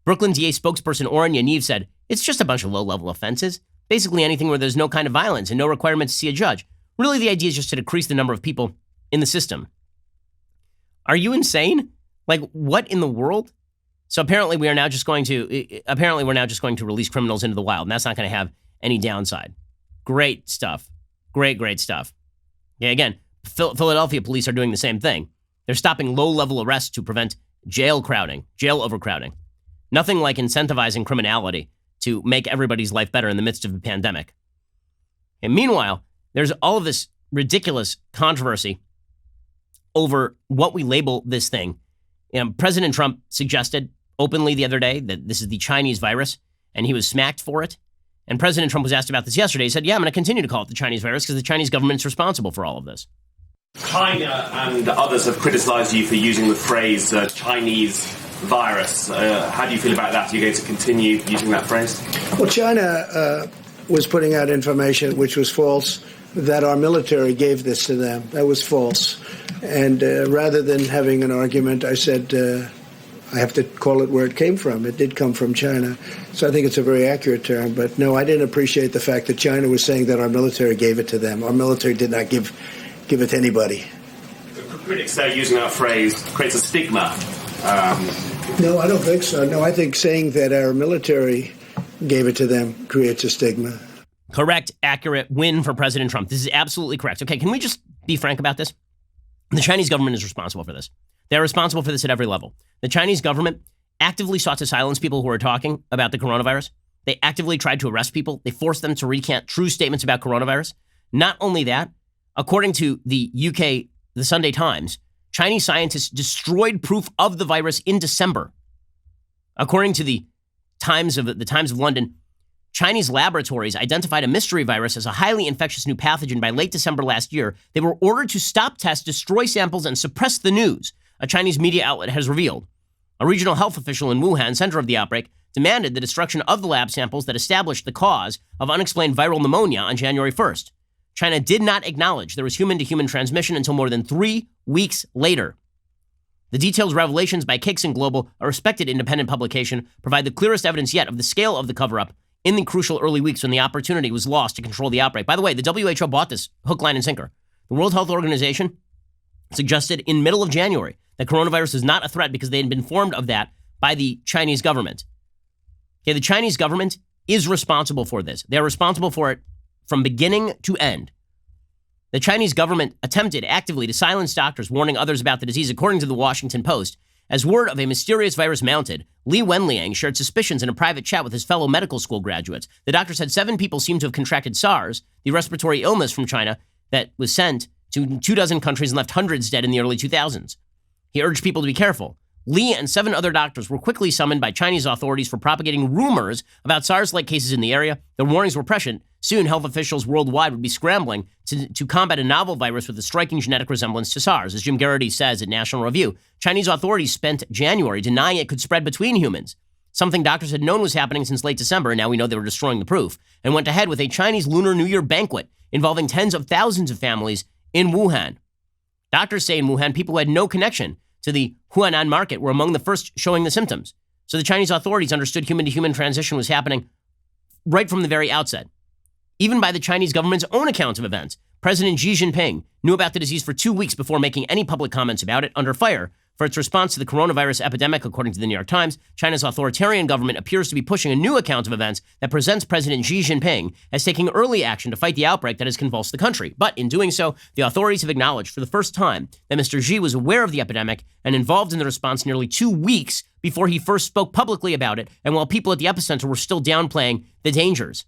Brooklyn DA spokesperson Oren Yaniv said, it's just a bunch of low-level offenses. Basically anything where there's no kind of violence and no requirement to see a judge. Really, the idea is just to decrease the number of people in the system. Are you insane? Like, what in the world? So apparently we're now just going to release criminals into the wild, and that's not going to have any downside. Great stuff. Great stuff. Yeah, again, Philadelphia police are doing the same thing. They're stopping low-level arrests to prevent jail overcrowding. Nothing like incentivizing criminality to make everybody's life better in the midst of a pandemic. And meanwhile, there's all of this ridiculous controversy over what we label this thing. President Trump suggested openly the other day that this is the Chinese virus, and he was smacked for it. And President Trump was asked about this yesterday. He said, yeah, I'm going to continue to call it the Chinese virus because the Chinese government's responsible for all of this.
China and others have criticized you for using the phrase Chinese virus. How do you feel about that? Are you going to continue using that phrase?
Well, China was putting out information which was false that our military gave this to them. That was false. And rather than having an argument, I said, I have to call it where it came from. It did come from China. So I think it's a very accurate term. But no, I didn't appreciate the fact that China was saying that our military gave it to them. Our military did not give it to anybody.
Critics say using that phrase creates a stigma.
No, I don't think so. No, I think saying that our military gave it to them creates a stigma.
Correct, accurate, win for President Trump. This is absolutely correct. Okay, can we just be frank about this? The Chinese government is responsible for this. They're responsible for this at every level. The Chinese government actively sought to silence people who were talking about the coronavirus. They actively tried to arrest people. They forced them to recant true statements about coronavirus. Not only that, according to the UK, the Sunday Times, Chinese scientists destroyed proof of the virus in December. According to the Times of London, Chinese laboratories identified a mystery virus as a highly infectious new pathogen by late December last year. They were ordered to stop tests, destroy samples, and suppress the news, a Chinese media outlet has revealed. A regional health official in Wuhan, center of the outbreak, demanded the destruction of the lab samples that established the cause of unexplained viral pneumonia on January 1st. China did not acknowledge there was human-to-human transmission until more than 3 weeks later. The detailed revelations by Kixin Global, a respected independent publication, provide the clearest evidence yet of the scale of the cover-up in the crucial early weeks when the opportunity was lost to control the outbreak. By the way, the WHO bought this hook, line, and sinker. The World Health Organization suggested in middle of January that coronavirus is not a threat because they had been informed of that by the Chinese government. Okay, the Chinese government is responsible for this. They're responsible for it from beginning to end. The Chinese government attempted actively to silence doctors warning others about the disease, according to the Washington Post. As word of a mysterious virus mounted, Li Wenliang shared suspicions in a private chat with his fellow medical school graduates. The doctor said 7 people seemed to have contracted SARS, the respiratory illness from China that was sent to 24 countries and left hundreds dead in the early 2000s. He urged people to be careful. Li and 7 other doctors were quickly summoned by Chinese authorities for propagating rumors about SARS-like cases in the area. The warnings were prescient. Soon, health officials worldwide would be scrambling to combat a novel virus with a striking genetic resemblance to SARS. As Jim Garrity says at National Review, Chinese authorities spent January denying it could spread between humans, something doctors had known was happening since late December, and now we know they were destroying the proof, and went ahead with a Chinese Lunar New Year banquet involving tens of thousands of families in Wuhan. Doctors say in Wuhan, people who had no connection to the Huanan market were among the first showing the symptoms. So the Chinese authorities understood human-to-human transition was happening right from the very outset. Even by the Chinese government's own accounts of events, President Xi Jinping knew about the disease for 2 weeks before making any public comments about it, under fire for its response to the coronavirus epidemic. According to the New York Times, China's authoritarian government appears to be pushing a new account of events that presents President Xi Jinping as taking early action to fight the outbreak that has convulsed the country. But in doing so, the authorities have acknowledged for the first time that Mr. Xi was aware of the epidemic and involved in the response nearly 2 weeks before he first spoke publicly about it, and while people at the epicenter were still downplaying the dangers.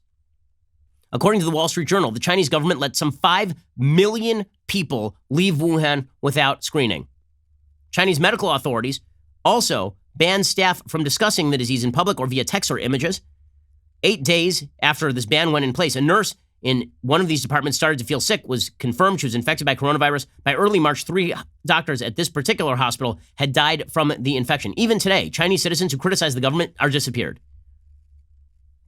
According to the Wall Street Journal, the Chinese government let some 5 million people leave Wuhan without screening. Chinese medical authorities also banned staff from discussing the disease in public or via text or images. 8 days after this ban went in place, a nurse in one of these departments started to feel sick, was confirmed she was infected by coronavirus. By early March, 3 doctors at this particular hospital had died from the infection. Even today, Chinese citizens who criticize the government are disappeared.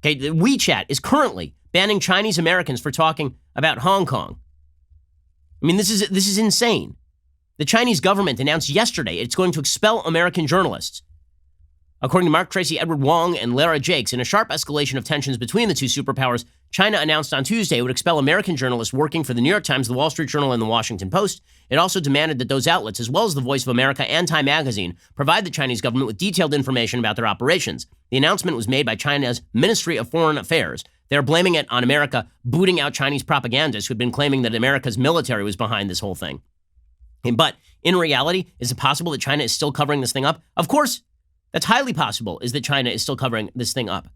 Okay, WeChat is currently banning Chinese Americans for talking about Hong Kong. I mean, this is insane. The Chinese government announced yesterday it's going to expel American journalists. According to Mark Tracy, Edward Wong, and Lara Jakes, in a sharp escalation of tensions between the two superpowers, China announced on Tuesday it would expel American journalists working for the New York Times, the Wall Street Journal, and the Washington Post. It also demanded that those outlets, as well as the Voice of America and Time Magazine, provide the Chinese government with detailed information about their operations. The announcement was made by China's Ministry of Foreign Affairs. They're blaming it on America booting out Chinese propagandists who had been claiming that America's military was behind this whole thing. But in reality, is it possible that China is still covering this thing up? Of course, that's highly possible, is that China is still covering this thing up.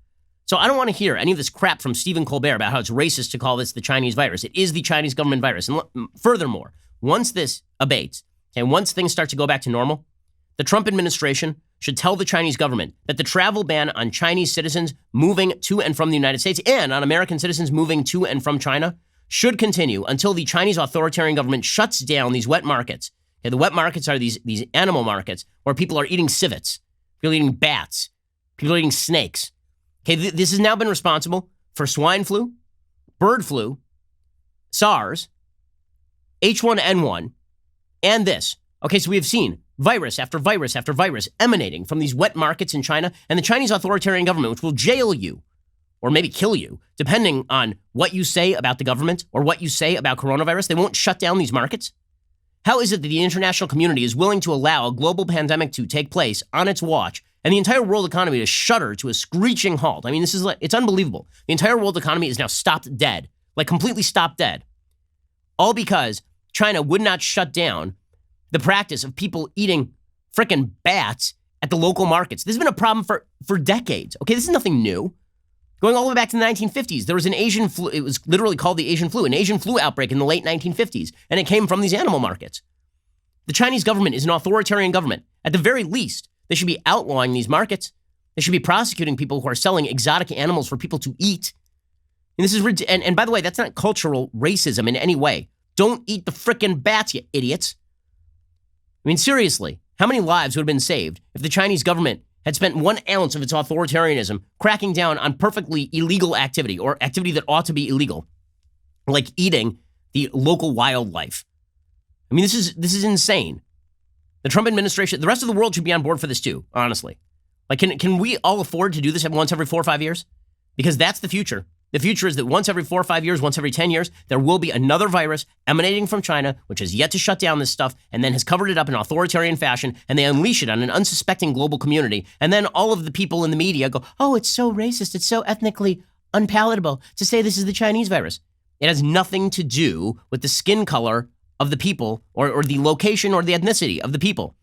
So I don't want to hear any of this crap from Stephen Colbert about how it's racist to call this the Chinese virus. It is the Chinese government virus. And furthermore, once this abates, and once things start to go back to normal, the Trump administration should tell the Chinese government that the travel ban on Chinese citizens moving to and from the United States and on American citizens moving to and from China should continue until the Chinese authoritarian government shuts down these wet markets. Okay, the wet markets are these animal markets where people are eating civets, people are eating bats, people are eating snakes. Okay, this has now been responsible for swine flu, bird flu, SARS, H1N1, and this. Okay, so we have seen virus after virus after virus emanating from these wet markets in China, and the Chinese authoritarian government, which will jail you or maybe kill you, depending on what you say about the government or what you say about coronavirus. They won't shut down these markets. How is it that the international community is willing to allow a global pandemic to take place on its watch and the entire world economy to shudder to a screeching halt? I mean, it's unbelievable. The entire world economy is now stopped dead, like completely stopped dead. All because China would not shut down the practice of people eating frickin' bats at the local markets. This has been a problem for decades. Okay, this is nothing new. Going all the way back to the 1950s, there was an Asian flu. It was literally called the Asian flu, an Asian flu outbreak in the late 1950s, and it came from these animal markets. The Chinese government is an authoritarian government. At the very least, they should be outlawing these markets. They should be prosecuting people who are selling exotic animals for people to eat. And this is and by the way, that's not cultural racism in any way. Don't eat the frickin' bats, you idiots. I mean, seriously, how many lives would have been saved if the Chinese government had spent 1 ounce of its authoritarianism cracking down on perfectly illegal activity or activity that ought to be illegal, like eating the local wildlife? I mean, this is insane. The Trump administration, the rest of the world should be on board for this too, honestly. Like, can we all afford to do this once every 4 or 5 years? Because that's the future. The future is that once every 4 or 5 years, once every 10 years, there will be another virus emanating from China, which has yet to shut down this stuff, and then has covered it up in authoritarian fashion, and they unleash it on an unsuspecting global community. And then all of the people in the media go, oh, it's so racist, it's so ethnically unpalatable to say this is the Chinese virus. It has nothing to do with the skin color of the people or the location or the ethnicity of the people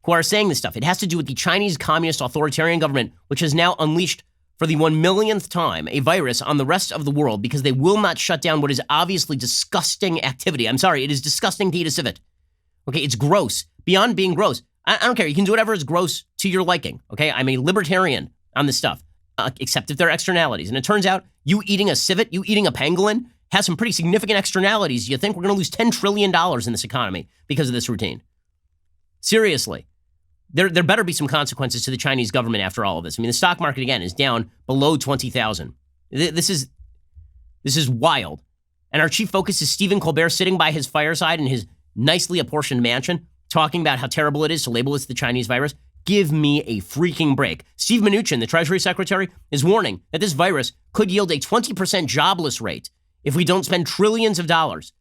who are saying this stuff. It has to do with the Chinese communist authoritarian government, which has now unleashed for the 1 millionth time a virus on the rest of the world because they will not shut down what is obviously disgusting activity. I'm sorry, it is disgusting to eat a civet. Okay, it's gross. Beyond being gross. I don't care. You can do whatever is gross to your liking. Okay, I'm a libertarian on this stuff, except if there are externalities. And it turns out you eating a civet, you eating a pangolin, has some pretty significant externalities. You think we're going to lose $10 trillion in this economy because of this routine? Seriously. There better be some consequences to the Chinese government after all of this. I mean, the stock market, again, is down below 20,000. This is wild. And our chief focus is Stephen Colbert sitting by his fireside in his nicely apportioned mansion, talking about how terrible it is to label this the Chinese virus. Give me a freaking break. Steve Minuchin, the Treasury Secretary, is warning that this virus could yield a 20% jobless rate if we don't spend trillions of dollars.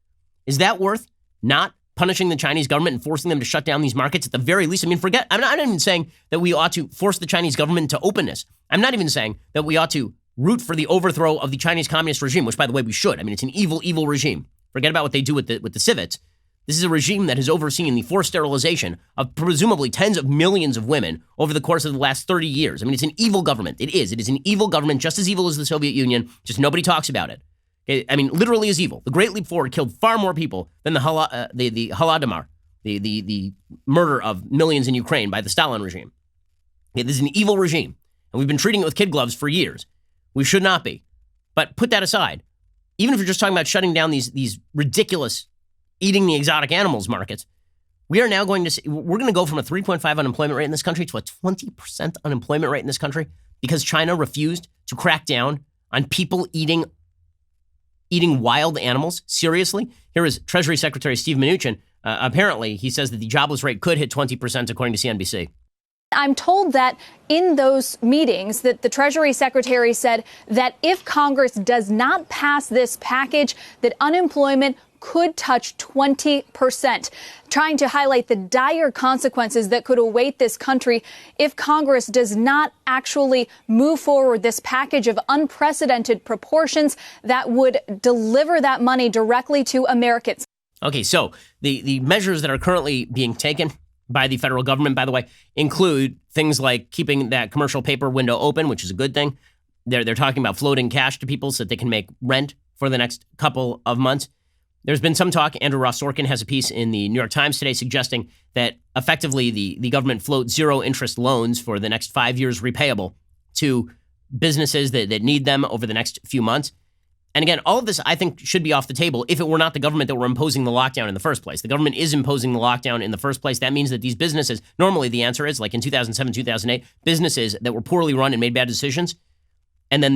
Is that worth not punishing the Chinese government and forcing them to shut down these markets at the very least? I mean, I'm not even saying that we ought to force the Chinese government to openness. I'm not even saying that we ought to root for the overthrow of the Chinese communist regime, which, by the way, we should. I mean, it's an evil, evil regime. Forget about what they do with the civets. This is a regime that has overseen the forced sterilization of presumably tens of millions of women over the course of the last 30 years. I mean, it's an evil government. It is. It is an evil government, just as evil as the Soviet Union. Just nobody talks about it. I mean, literally is evil. The Great Leap Forward killed far more people than the Holodomor, the murder of millions in Ukraine by the Stalin regime. This is an evil regime, and we've been treating it with kid gloves for years. We should not be. But put that aside. Even if you're just talking about shutting down these ridiculous eating the exotic animals markets, we are now going to we're going to go from a 3.5 unemployment rate in this country to a 20% unemployment rate in this country because China refused to crack down on people eating wild animals. Seriously? Here is Treasury Secretary Steve Minuchin. Apparently, he says that the jobless rate could hit 20%, according to CNBC.
I'm told that in those meetings that the Treasury Secretary said that if Congress does not pass this package, that unemployment could touch 20%, trying to highlight the dire consequences that could await this country if Congress does not actually move forward this package of unprecedented proportions that would deliver that money directly to Americans.
Okay, so the measures that are currently being taken by the federal government, by the way, include things like keeping that commercial paper window open, which is a good thing. They're talking about floating cash to people so that they can make rent for the next couple of months. There's been some talk. Andrew Ross Sorkin has a piece in the New York Times today suggesting that effectively the government float zero interest loans for the next 5 years repayable to businesses that need them over the next few months. And again, all of this, I think, should be off the table if it were not the government that were imposing the lockdown in the first place. The government is imposing the lockdown in the first place. That means that these businesses, normally the answer is, like in 2007, 2008, businesses that were poorly run and made bad decisions, and then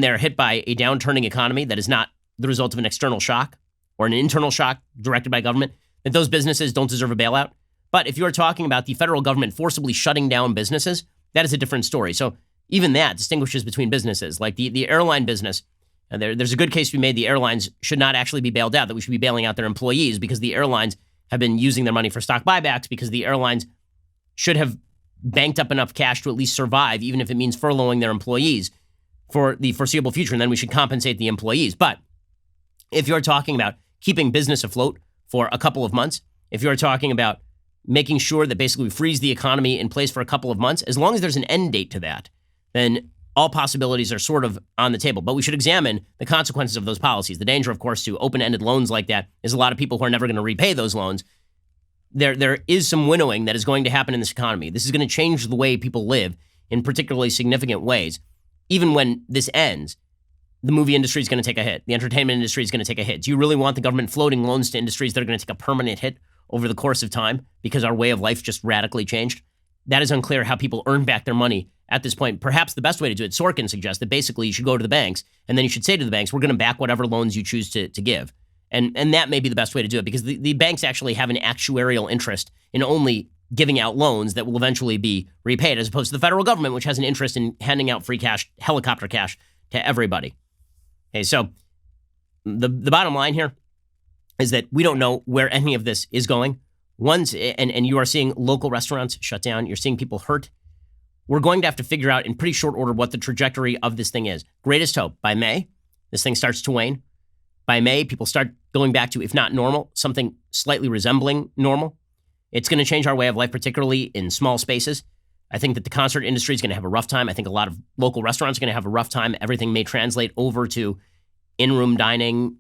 they're hit by a downturning economy that is not the result of an external shock, or an internal shock directed by government, that those businesses don't deserve a bailout. But if you're talking about the federal government forcibly shutting down businesses, that is a different story. So even that distinguishes between businesses. Like the airline business, there's a good case to be made the airlines should not actually be bailed out, that we should be bailing out their employees because the airlines have been using their money for stock buybacks, because the airlines should have banked up enough cash to at least survive, even if it means furloughing their employees for the foreseeable future, and then we should compensate the employees. But if you're talking about keeping business afloat for a couple of months, if you're talking about making sure that basically we freeze the economy in place for a couple of months, as long as there's an end date to that, then all possibilities are sort of on the table. But we should examine the consequences of those policies. The danger, of course, to open-ended loans like that is a lot of people who are never going to repay those loans. There is some winnowing that is going to happen in this economy. This is going to change the way people live in particularly significant ways. Even when this ends, the movie industry is going to take a hit. The entertainment industry is going to take a hit. Do you really want the government floating loans to industries that are going to take a permanent hit over the course of time because our way of life just radically changed? That is unclear how people earn back their money at this point. Perhaps the best way to do it, Sorkin suggests that basically you should go to the banks and then you should say to the banks, we're going to back whatever loans you choose to give. And that may be the best way to do it, because the banks actually have an actuarial interest in only giving out loans that will eventually be repaid, as opposed to the federal government, which has an interest in handing out free cash, helicopter cash, to everybody. Okay, so the bottom line here is that we don't know where any of this is going. And you are seeing local restaurants shut down. You're seeing people hurt. We're going to have to figure out in pretty short order what the trajectory of this thing is. Greatest hope, by May, this thing starts to wane. By May, people start going back to, if not normal, something slightly resembling normal. It's going to change our way of life, particularly in small spaces. I think that the concert industry is going to have a rough time. I think a lot of local restaurants are going to have a rough time. Everything may translate over to in-room dining,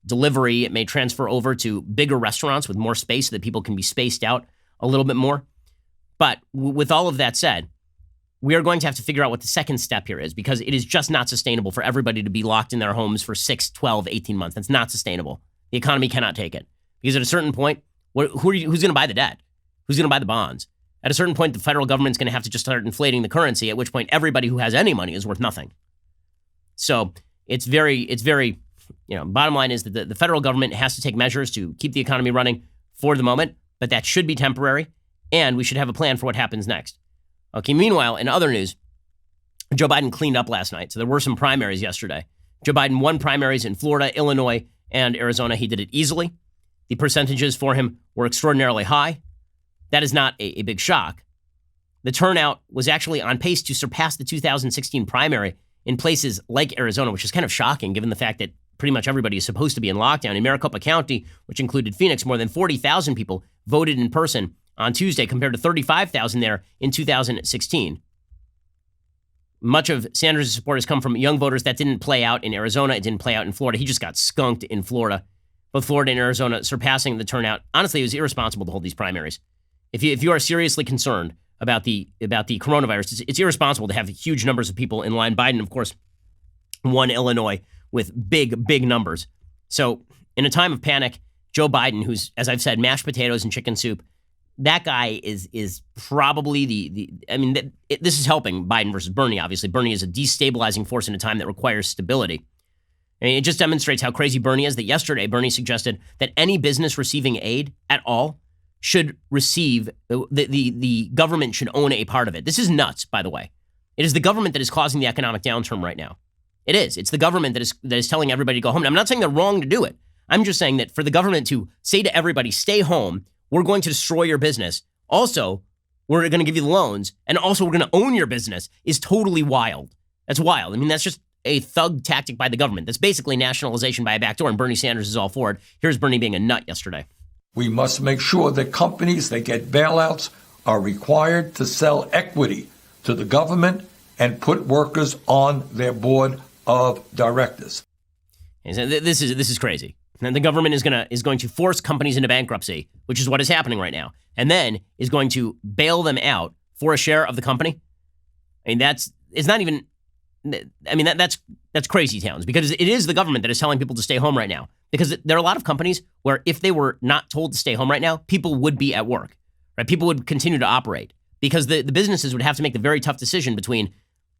delivery. It may transfer over to bigger restaurants with more space so that people can be spaced out a little bit more. But with all of that said, we are going to have to figure out what the second step here is, because it is just not sustainable for everybody to be locked in their homes for 6, 12, 18 months. That's not sustainable. The economy cannot take it. Because at a certain point, who's going to buy the debt? Who's going to buy the bonds? At a certain point, the federal government's going to have to just start inflating the currency, at which point everybody who has any money is worth nothing. So it's very, bottom line is that the federal government has to take measures to keep the economy running for the moment, but that should be temporary, and we should have a plan for what happens next. Okay, meanwhile, in other news, Joe Biden cleaned up last night. So there were some primaries yesterday. Joe Biden won primaries in Florida, Illinois, and Arizona. He did it easily. The percentages for him were extraordinarily high. That is not a big shock. The turnout was actually on pace to surpass the 2016 primary in places like Arizona, which is kind of shocking given the fact that pretty much everybody is supposed to be in lockdown. In Maricopa County, which included Phoenix, more than 40,000 people voted in person on Tuesday compared to 35,000 there in 2016. Much of Sanders' support has come from young voters. That didn't play out in Arizona. It didn't play out in Florida. He just got skunked in Florida. Both Florida and Arizona surpassing the turnout. Honestly, it was irresponsible to hold these primaries. If you are seriously concerned about the coronavirus, it's irresponsible to have huge numbers of people in line. Biden, of course, won Illinois with big numbers. So in a time of panic, Joe Biden, who's, as I've said, mashed potatoes and chicken soup, that guy is probably this is helping Biden versus Bernie, obviously. Bernie is a destabilizing force in a time that requires stability. And it just demonstrates how crazy Bernie is that yesterday Bernie suggested that any business receiving aid at all should receive, the government should own a part of it. This is nuts, by the way. It is the government that is causing the economic downturn right now. It is. It's the government that is telling everybody to go home. Now, I'm not saying they're wrong to do it. I'm just saying that for the government to say to everybody, stay home, we're going to destroy your business. Also, we're going to give you the loans, and also we're going to own your business is totally wild. That's wild. I mean, that's just a thug tactic by the government. That's basically nationalization by a backdoor, and Bernie Sanders is all for it. Here's Bernie being a nut yesterday.
We must make sure that companies that get bailouts are required to sell equity to the government and put workers on their board of directors.
This is crazy. And the government is going to force companies into bankruptcy, which is what is happening right now, and then is going to bail them out for a share of the company. I mean, that's crazy towns, because it is the government that is telling people to stay home right now. Because there are a lot of companies where if they were not told to stay home right now, people would be at work, right? People would continue to operate, because the businesses would have to make the very tough decision between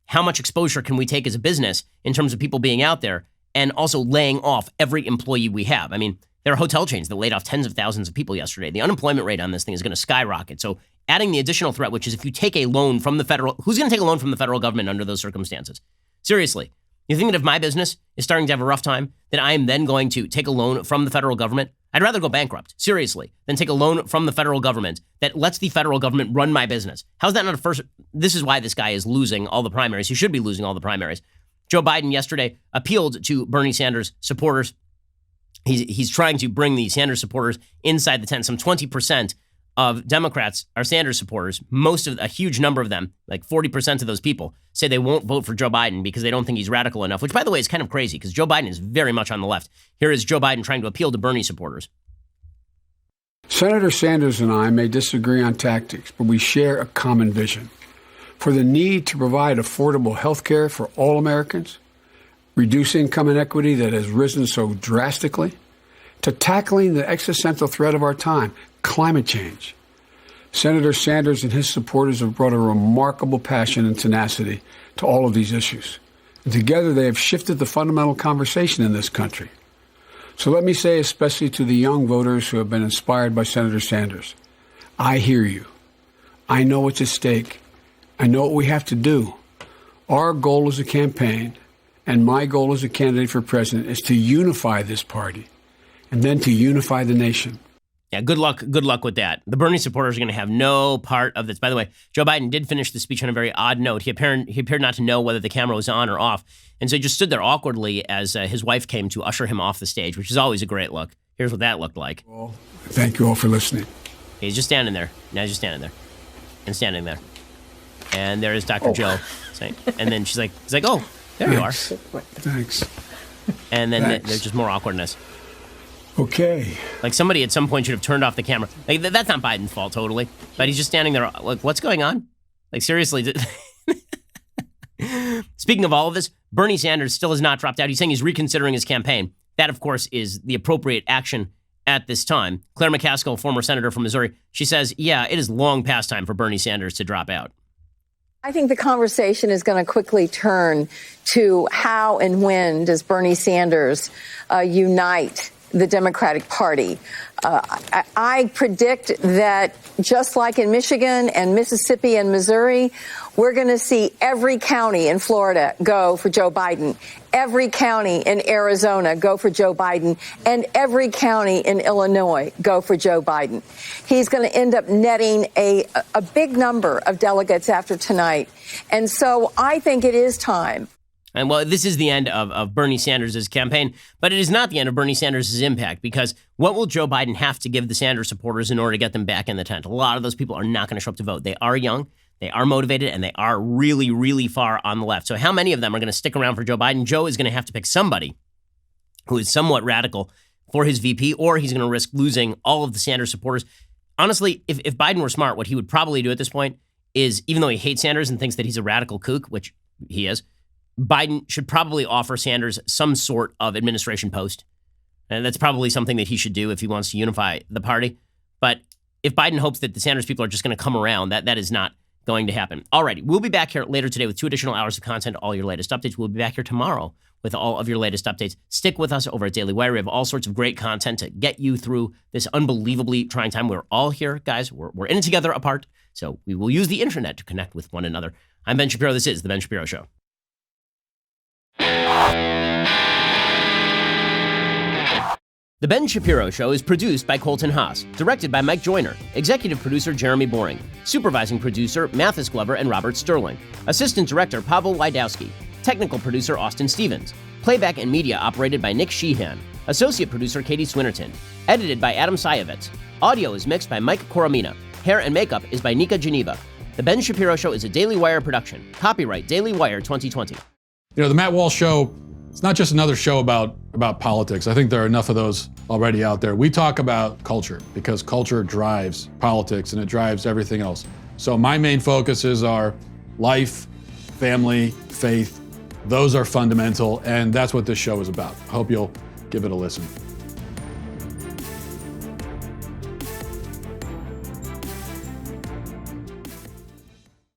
how much exposure can we take as a business in terms of people being out there, and also laying off every employee we have. I mean, there are hotel chains that laid off tens of thousands of people yesterday. The unemployment rate on this thing is going to skyrocket. So adding the additional threat, which is if you take a loan from the federal, who's going to take a loan from the federal government under those circumstances? Seriously, you think that if my business is starting to have a rough time, that I am then going to take a loan from the federal government? I'd rather go bankrupt, seriously, than take a loan from the federal government that lets the federal government run my business. How's that not a first? This is why this guy is losing all the primaries. He should be losing all the primaries. Joe Biden yesterday appealed to Bernie Sanders supporters. He's trying to bring the Sanders supporters inside the tent. Some 20% of Democrats are Sanders supporters. A huge number of them, like 40% of those people, say they won't vote for Joe Biden because they don't think he's radical enough, which, by the way, is kind of crazy because Joe Biden is very much on the left. Here is Joe Biden trying to appeal to Bernie supporters.
Senator Sanders and I may disagree on tactics, but we share a common vision for the need to provide affordable health care for all Americans, reduce income inequity that has risen so drastically, to tackling the existential threat of our time, climate change. Senator Sanders and his supporters have brought a remarkable passion and tenacity to all of these issues. And together they have shifted the fundamental conversation in this country. So let me say, especially to the young voters who have been inspired by Senator Sanders, I hear you. I know what's at stake. I know what we have to do. Our goal as a campaign, and my goal as a candidate for president, is to unify this party and then to unify the nation.
Yeah, good luck with that. The Bernie supporters are going to have no part of this. By the way, Joe Biden did finish the speech on a very odd note. He appeared not to know whether the camera was on or off. And so he just stood there awkwardly as his wife came to usher him off the stage, which is always a great look. Here's what that looked like.
Well, thank you all for listening.
He's just standing there. Now he's just standing there. And standing there. And there is Dr. Joe. Saying, and then he's like, oh, there you are.
Thanks.
And then there's just more awkwardness.
Okay.
Like somebody at some point should have turned off the camera. Like that's not Biden's fault, totally. But he's just standing there. Like, what's going on? Like seriously. Speaking of all of this, Bernie Sanders still has not dropped out. He's saying he's reconsidering his campaign. That, of course, is the appropriate action at this time. Claire McCaskill, former senator from Missouri, she says, yeah, it is long past time for Bernie Sanders to drop out.
I think the conversation is going to quickly turn to how and when does Bernie Sanders unite the Democratic Party. I predict that just like in Michigan and Mississippi and Missouri, we're going to see every county in Florida go for Joe Biden, every county in Arizona go for Joe Biden, and every county in Illinois go for Joe Biden. He's going to end up netting a big number of delegates after tonight. And so I think it is time.
And well, this is the end of Bernie Sanders' campaign, but it is not the end of Bernie Sanders' impact, because what will Joe Biden have to give the Sanders supporters in order to get them back in the tent? A lot of those people are not going to show up to vote. They are young, they are motivated, and they are really, really far on the left. So how many of them are going to stick around for Joe Biden? Joe is going to have to pick somebody who is somewhat radical for his VP, or he's going to risk losing all of the Sanders supporters. Honestly, if Biden were smart, what he would probably do at this point is, even though he hates Sanders and thinks that he's a radical kook, which he is, Biden should probably offer Sanders some sort of administration post. And that's probably something that he should do if he wants to unify the party. But if Biden hopes that the Sanders people are just going to come around, that is not going to happen. Alrighty, we'll be back here later today with 2 additional hours of content, all your latest updates. We'll be back here tomorrow with all of your latest updates. Stick with us over at Daily Wire. We have all sorts of great content to get you through this unbelievably trying time. We're all here, guys. We're in it together apart. So we will use the internet to connect with one another. I'm Ben Shapiro. This is The Ben Shapiro Show. The Ben Shapiro Show is produced by Colton Haas, directed by Mike Joyner, executive producer Jeremy Boring, supervising producer Mathis Glover and Robert Sterling, assistant director Pavel Wydowski, technical producer Austin Stevens, playback and media operated by Nick Sheehan, associate producer Katie Swinnerton, edited by Adam Sayevitz. Audio is mixed by Mike Coromina. Hair and makeup is by Nika Geneva. The Ben Shapiro Show is a Daily Wire production. Copyright Daily Wire 2020.
You know, the Matt Walsh Show, it's not just another show about politics. I think there are enough of those already out there. We talk about culture because culture drives politics and it drives everything else. So my main focuses are life, family, faith. Those are fundamental, and that's what this show is about. I hope you'll give it a listen.